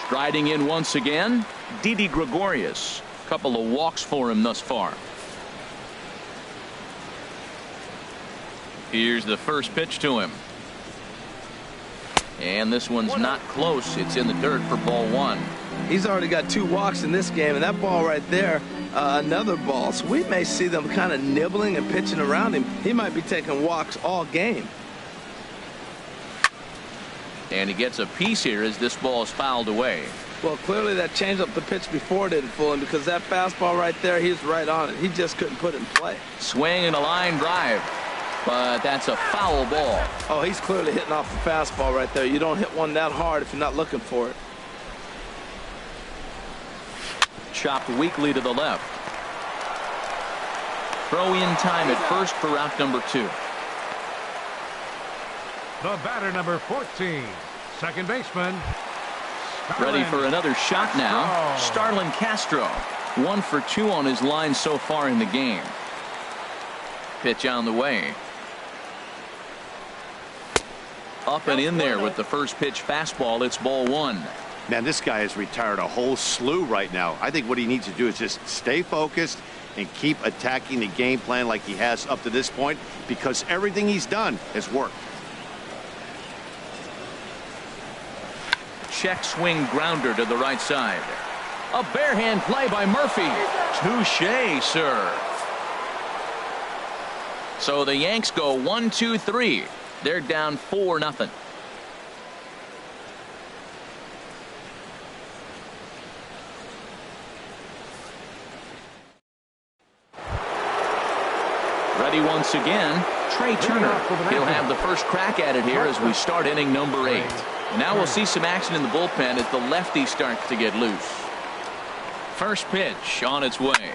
Striding in once again, Didi Gregorius. Couple of walks for him thus far. Here's the first pitch to him. And this one's not close. It's in the dirt for ball 1. He's already got 2 walks in this game, and that ball right there, another ball. So we may see them kind of nibbling and pitching around him. He might be taking walks all game. And he gets a piece here as this ball is fouled away. Well, clearly that changeup the pitch before didn't fool him, because that fastball right there, he was right on it. He just couldn't put it in play. Swing and a line drive. But that's a foul ball. Oh, he's clearly hitting off the fastball right there. You don't hit one that hard if you're not looking for it. Chopped weakly to the left. Throw in time at first for out number 2. The batter number 14, second baseman. Ready for another shot now. Starlin Castro. 1 for 2 on his line so far in the game. Pitch on the way. Up and in there with the first pitch fastball. It's ball 1. Man, this guy has retired a whole slew right now. I think what he needs to do is just stay focused and keep attacking the game plan like he has up to this point, because everything he's done has worked. Check swing grounder to the right side. A barehand play by Murphy. Touché, sir. So the Yanks go 1-2-3. They're down 4-0. Ready once again, Trey Turner. He'll have the first crack at it here as we start inning number 8. Now we'll see some action in the bullpen as the lefty starts to get loose. First pitch on its way.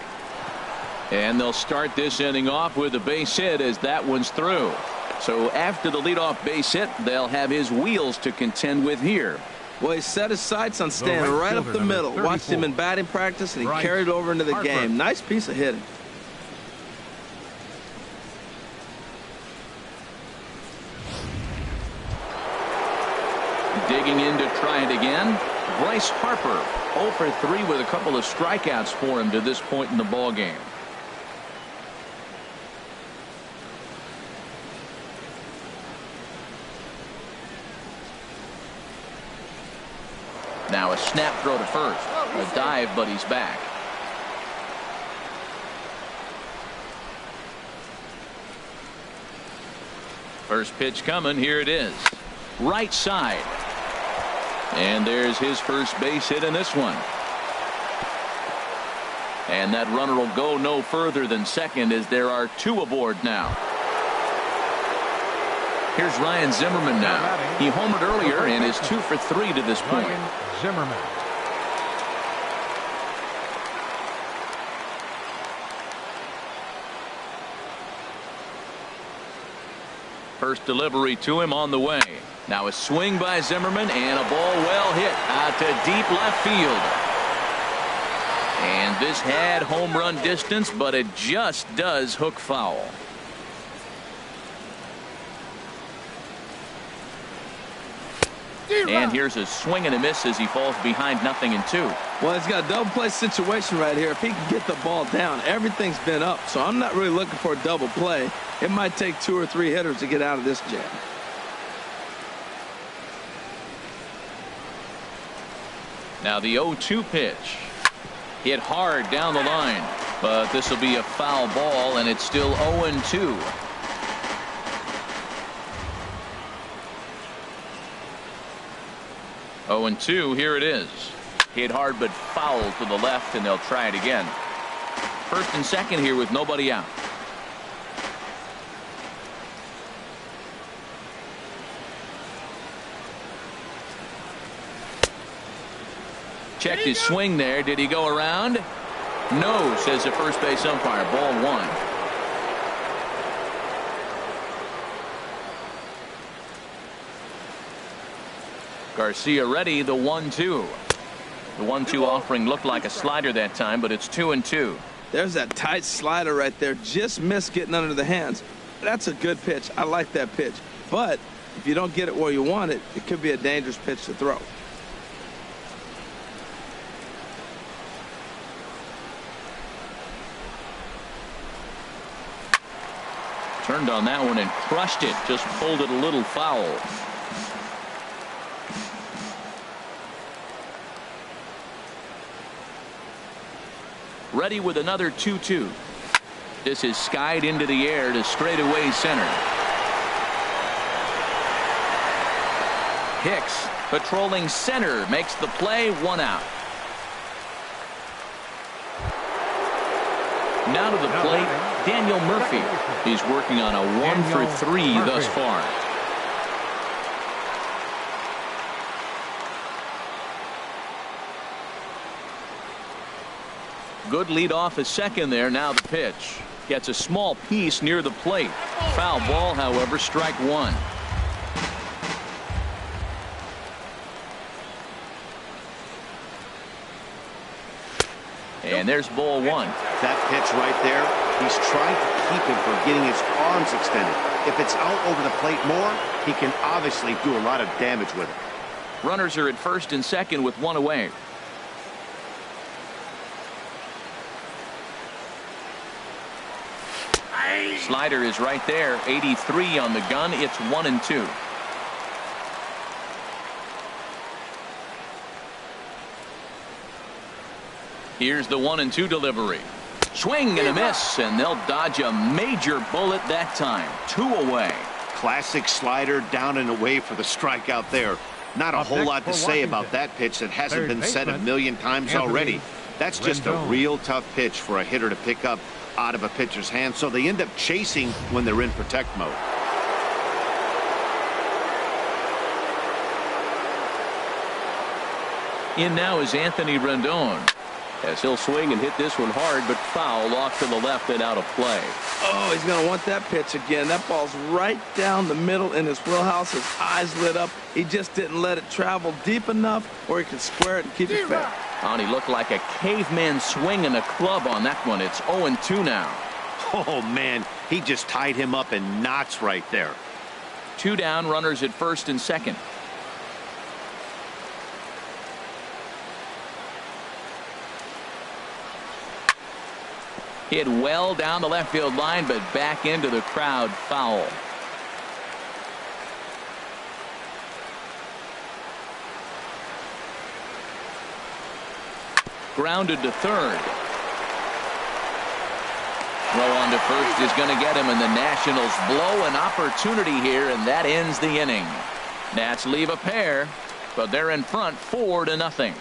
And they'll start this inning off with a base hit as that one's through. So after the leadoff base hit, they'll have his wheels to contend with here. Well, he set his sights on staying right up the middle. Watched him in batting practice, and he carried it over into the game. Nice piece of hitting. Digging in to try it again, Bryce Harper. 0 for 3 with a couple of strikeouts for him to this point in the ball game. Now a snap throw to first. A dive, but he's back. First pitch coming. Here it is. Right side. And there's his first base hit in this one. And that runner will go no further than second as there are 2 aboard now. Here's Ryan Zimmerman now. He homered earlier and is 2 for 3 to this point. Ryan Zimmerman. First delivery to him on the way. Now a swing by Zimmerman and a ball well hit out to deep left field. And this had home run distance, but it just does hook foul. And here's a swing and a miss as he falls behind 0-2. Well, he's got a double play situation right here. If he can get the ball down, everything's been up. So I'm not really looking for a double play. It might take 2 or 3 hitters to get out of this jam. Now the 0-2 pitch. Hit hard down the line. But this will be a foul ball, and it's still 0-2. Oh, and 2, here it is. Hit hard but foul to the left, and they'll try it again. First and second here with nobody out. Checked his swing there. Did he go around? No, says the first base umpire. Ball 1. Garcia ready, the 1-2. The 1-2 offering looked like a slider that time, but it's 2-2. There's that tight slider right there. Just missed getting under the hands. That's a good pitch. I like that pitch. But if you don't get it where you want it, it could be a dangerous pitch to throw. Turned on that one and crushed it. Just pulled it a little foul. Ready with another 2-2. This is skied into the air to straightaway center. Hicks patrolling center makes the play, 1 out. Now to the plate, Daniel Murphy. He's working on a 1 for 3 thus far. Good lead off a second there. Now the pitch. Gets a small piece near the plate. Foul ball, however, strike 1. And there's ball 1. That pitch right there, he's trying to keep him from getting his arms extended. If it's out over the plate more, he can obviously do a lot of damage with it. Runners are at first and second with 1 away. Slider is right there. 83 on the gun. It's 1-2. Here's the 1-2 delivery. Swing and a miss, and they'll dodge a major bullet that time. 2 away. Classic slider down and away for the strikeout there. Not a whole lot to say about that pitch that hasn't been said a million times already. That's just a real tough pitch for a hitter to pick up out of a pitcher's hand, so they end up chasing when they're in protect mode. In now is Anthony Rendon, as he'll swing and hit this one hard, but foul off to the left and out of play. Oh, he's going to want that pitch again. That ball's right down the middle in his wheelhouse. His eyes lit up. He just didn't let it travel deep enough where he could square it and keep it fair. And he looked like a caveman swinging a club on that one. It's 0-2 now. Oh, man, he just tied him up in knots right there. 2 down, runners at first and second. Hit well down the left field line, but back into the crowd, foul. Grounded to third. Throw on to first is going to get him, and the Nationals blow an opportunity here, and that ends the inning. Nats leave a pair, but they're in front 4-0.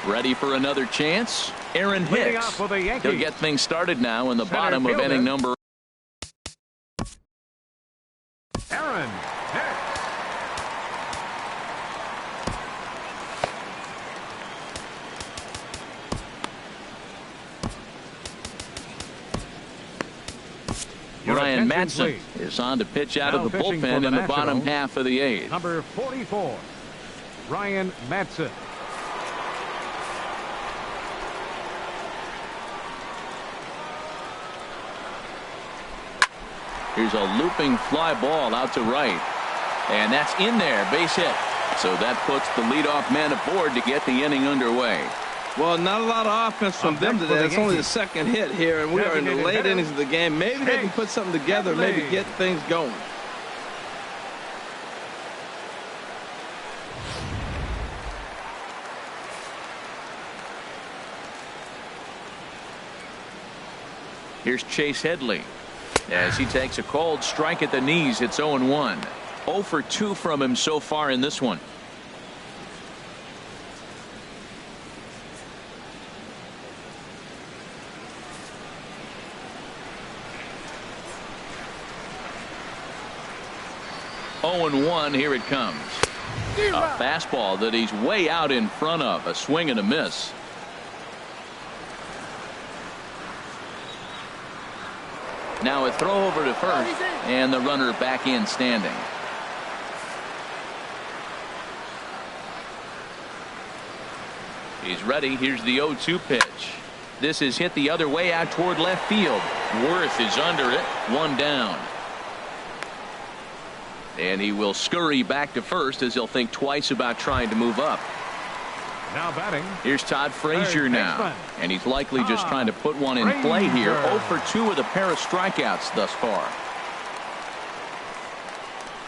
Ready for another chance? Aaron Leading Hicks. off for the Yankees. He'll get things started now in the Center bottom of fielder. inning number. Aaron Hicks. Your Ryan attention, Madsen please. is on to pitch out Now of the pitching for bullpen the in the bottom Nationals, half of the eighth. Number 44, Ryan Madsen. Here's a looping fly ball out to right. And that's in there, base hit. So that puts the leadoff man aboard to get the inning underway. Well, not a lot of offense from Up them next for today. the It's only the Yankees. second hit here, and we are in the Designated late hitter. innings of the game. Maybe they can put something together, maybe Headley. get things going. Here's Chase Headley as he takes a cold strike at the knees. It's 0-1. 0 for 2 from him so far in this one. Oh and 1. Here it comes. A fastball that he's way out in front of. A swing and a miss. Now a throw over to first, and the runner back in standing. He's ready. Here's the 0-2 pitch. This is hit the other way out toward left field. Worth is under it. One down. And he will scurry back to first as he'll think twice about trying to move up. Now batting. Here's Todd Frazier Third now. baseman. And he's likely just Todd trying to put one in play here. Frazier. 0 for 2 with a pair of strikeouts thus far.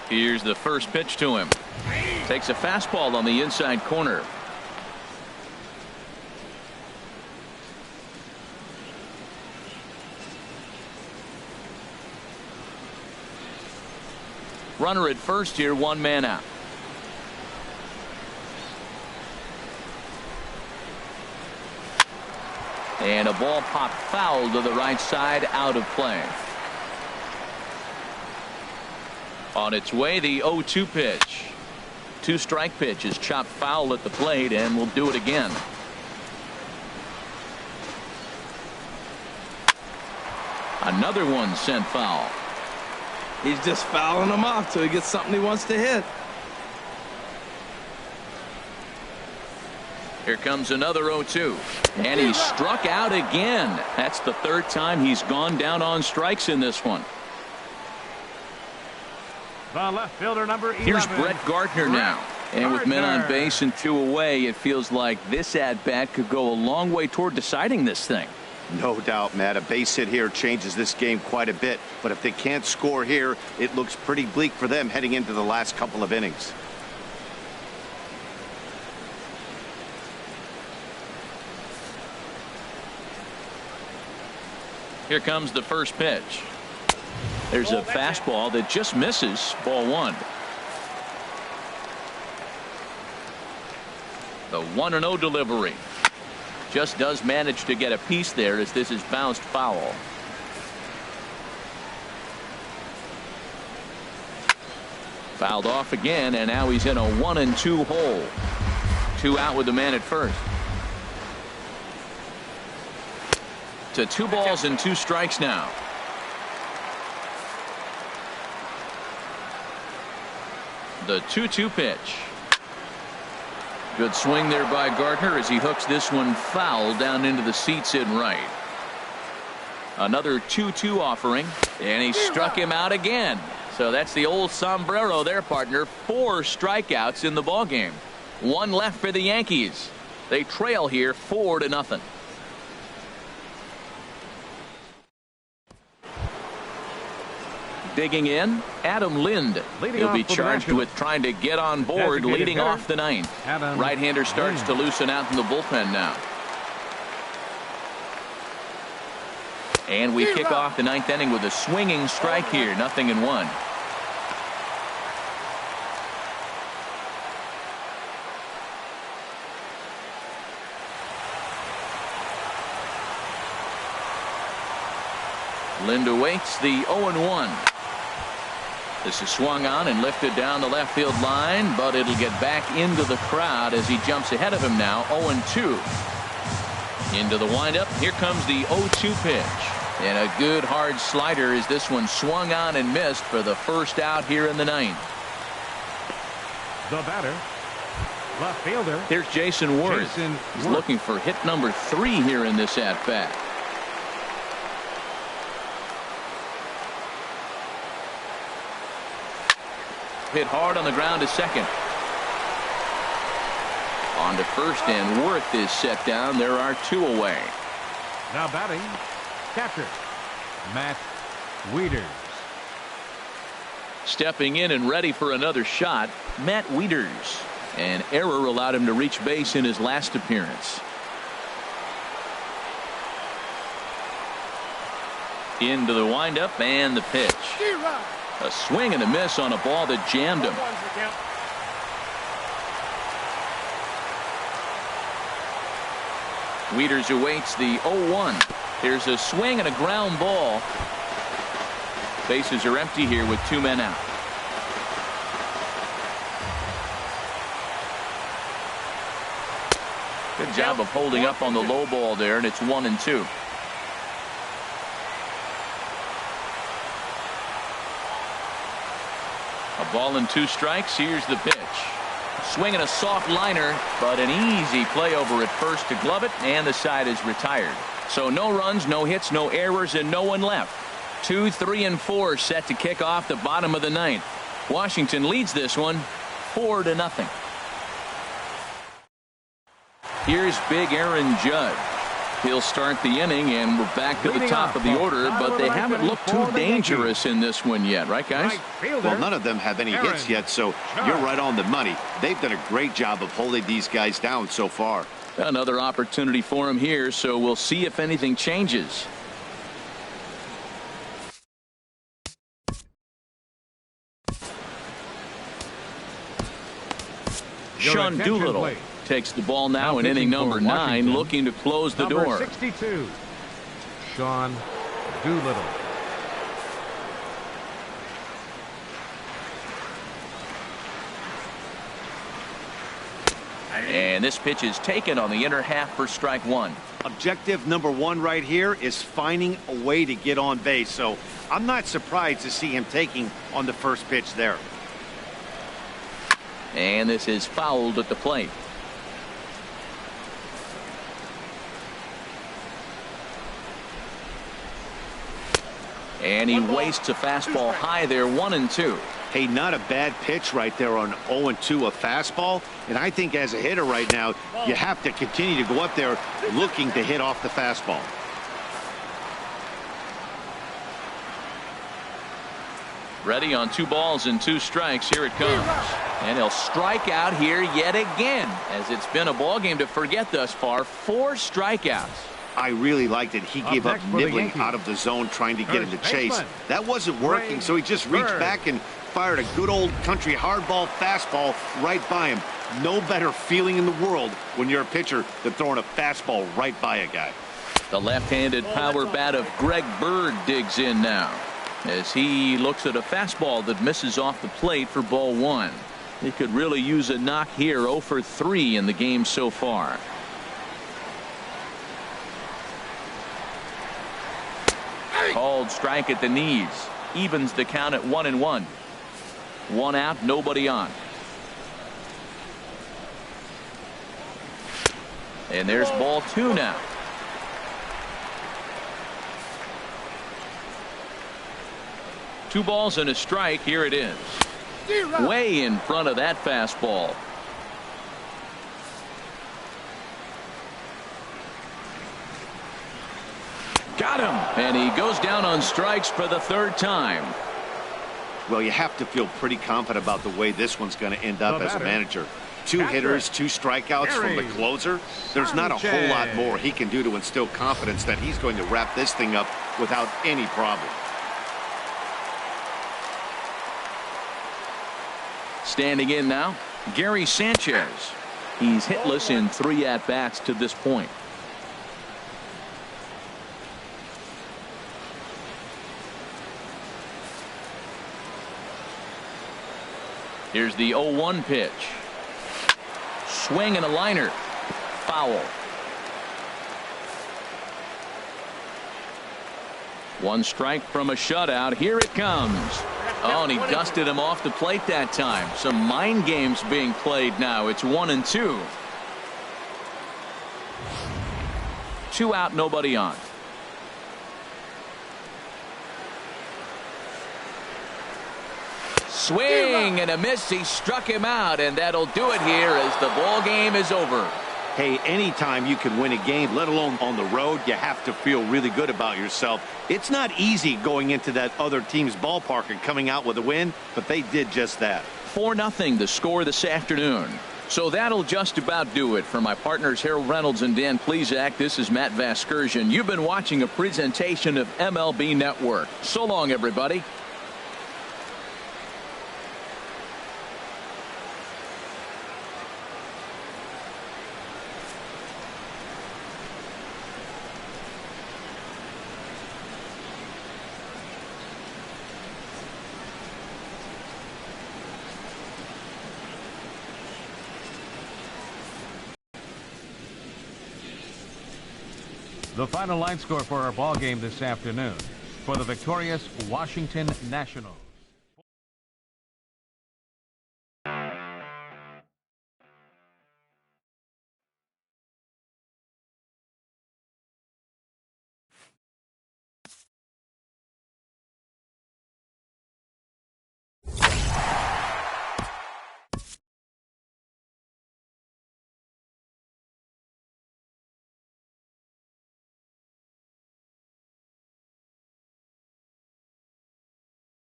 Here's the first pitch to him. Takes a fastball on the inside corner. Runner at first here, one man out. And a ball popped foul to the right side, out of play. On its way, the 0-2 pitch. 2-strike pitch is chopped foul at the plate, and will do it again. Another one sent foul. He's just fouling them off till he gets something he wants to hit. Here comes another 0-2. And he's struck out again. That's the third time he's gone down on strikes in this one. The left fielder, number 11. Here's Brett Gardner now. And with men on base and 2 away, it feels like this at-bat could go a long way toward deciding this thing. No doubt, Matt. A base hit here changes this game quite a bit. But if they can't score here, it looks pretty bleak for them heading into the last couple of innings. Here comes the first pitch. There's a fastball that just misses. Ball 1. The 1-0 delivery. Just does manage to get a piece there as this is bounced foul. Fouled off again, and now he's in a 1-2 hole. 2 out with the man at first. To 2 balls and 2 strikes now. The 2-2 pitch. Good swing there by Gardner as he hooks this one foul down into the seats in right. Another 2-2 offering, and he struck him out again. So that's the old sombrero there, partner. 4 strikeouts in the ballgame. 1 left for the Yankees. They trail here 4-0. Digging in, Adam Lind. Leading He'll off be for the charged Nationals. with trying to get on board, Designated leading hitter, off the 9th. Adam Right-hander starts Lind. to loosen out in the bullpen now. And we kick off the 9th inning with a swinging strike here. 0-1. Lind awaits the 0-1. This is swung on and lifted down the left field line, but it'll get back into the crowd as he jumps ahead of him now. 0-2. Into the windup. Here comes the 0-2 pitch. And a good hard slider as this one swung on and missed for the first out here in the ninth. The batter, left fielder. Here's Jason Worth. He's looking for hit number 3 here in this at-bat. Hit hard on the ground to second. On to first, and Worth is set down. There are 2 away. Now batting, catcher, Matt Wieters. Stepping in and ready for another shot, Matt Wieters. An error allowed him to reach base in his last appearance. Into the windup and the pitch. A swing and a miss on a ball that jammed him. Wieters awaits the 0-1. Here's a swing and a ground ball. Bases are empty here with 2 men out. Good job of holding up on the low ball there, and it's 1-2. A ball and 2 strikes. Here's the pitch. Swinging a soft liner, but an easy play over at first to glove it, and the side is retired. So no runs, no hits, no errors, and no one left. 2, 3, and 4 set to kick off the bottom of the ninth. Washington leads this one 4-0. Here's big Aaron Judge. He'll start the inning, and we're back to the top of the order, but they haven't looked too dangerous in this one yet, right, guys? Well, none of them have any hits yet, so you're right on the money. They've done a great job of holding these guys down so far. Another opportunity for him here, so we'll see if anything changes. Sean Doolittle takes the ball now in inning number 9, looking to close the door. 62, Sean Doolittle. And this pitch is taken on the inner half for strike 1. Objective number 1 right here is finding a way to get on base, so I'm not surprised to see him taking on the first pitch there. And this is fouled at the plate. And he wastes a fastball high there, 1-2. Hey, not a bad pitch right there on 0-2, a fastball. And I think as a hitter right now, you have to continue to go up there looking to hit off the fastball. Ready on 2 balls and 2 strikes. Here it comes. And he'll strike out here yet again, as it's been a ball game to forget thus far. 4 strikeouts. I really liked it. He gave up nibbling out of the zone trying to get him to chase. That wasn't working, so he just reached back and fired a good old country hardball fastball right by him. No better feeling in the world when you're a pitcher than throwing a fastball right by a guy. The left-handed power bat of Greg Bird digs in now, as he looks at a fastball that misses off the plate for ball 1. He could really use a knock here. 0 for 3 in the game so far. Called strike at the knees. Evens the count at 1-1. 1 out, nobody on. And there's ball 2 now. Two balls and a strike. Here it is. Way in front of that fastball. Got him. And he goes down on strikes for the 3rd time. Well, you have to feel pretty confident about the way this one's going to end up as a manager. 2 hitters, 2 strikeouts from the closer. There's not a whole lot more he can do to instill confidence that he's going to wrap this thing up without any problem. Standing in now, Gary Sanchez. He's hitless in 3 at-bats to this point. Here's the 0-1 pitch. Swing and a liner. Foul. One strike from a shutout. Here it comes. Oh, and he dusted him off the plate that time. Some mind games being played now. It's 1-2. 2 out, nobody on. Swing and a miss. He struck him out, and that'll do it here as the ball game is over. Hey, anytime you can win a game, let alone on the road, you have to feel really good about yourself. It's not easy going into that other team's ballpark and coming out with a win, but they did just that. 4-0 the score this afternoon. So that'll just about do it. For my partners Harold Reynolds and Dan Plesac, this is Matt Vasgersian. You've been watching a presentation of MLB Network. So long, everybody. The final line score for our ball game this afternoon. For the victorious Washington Nationals.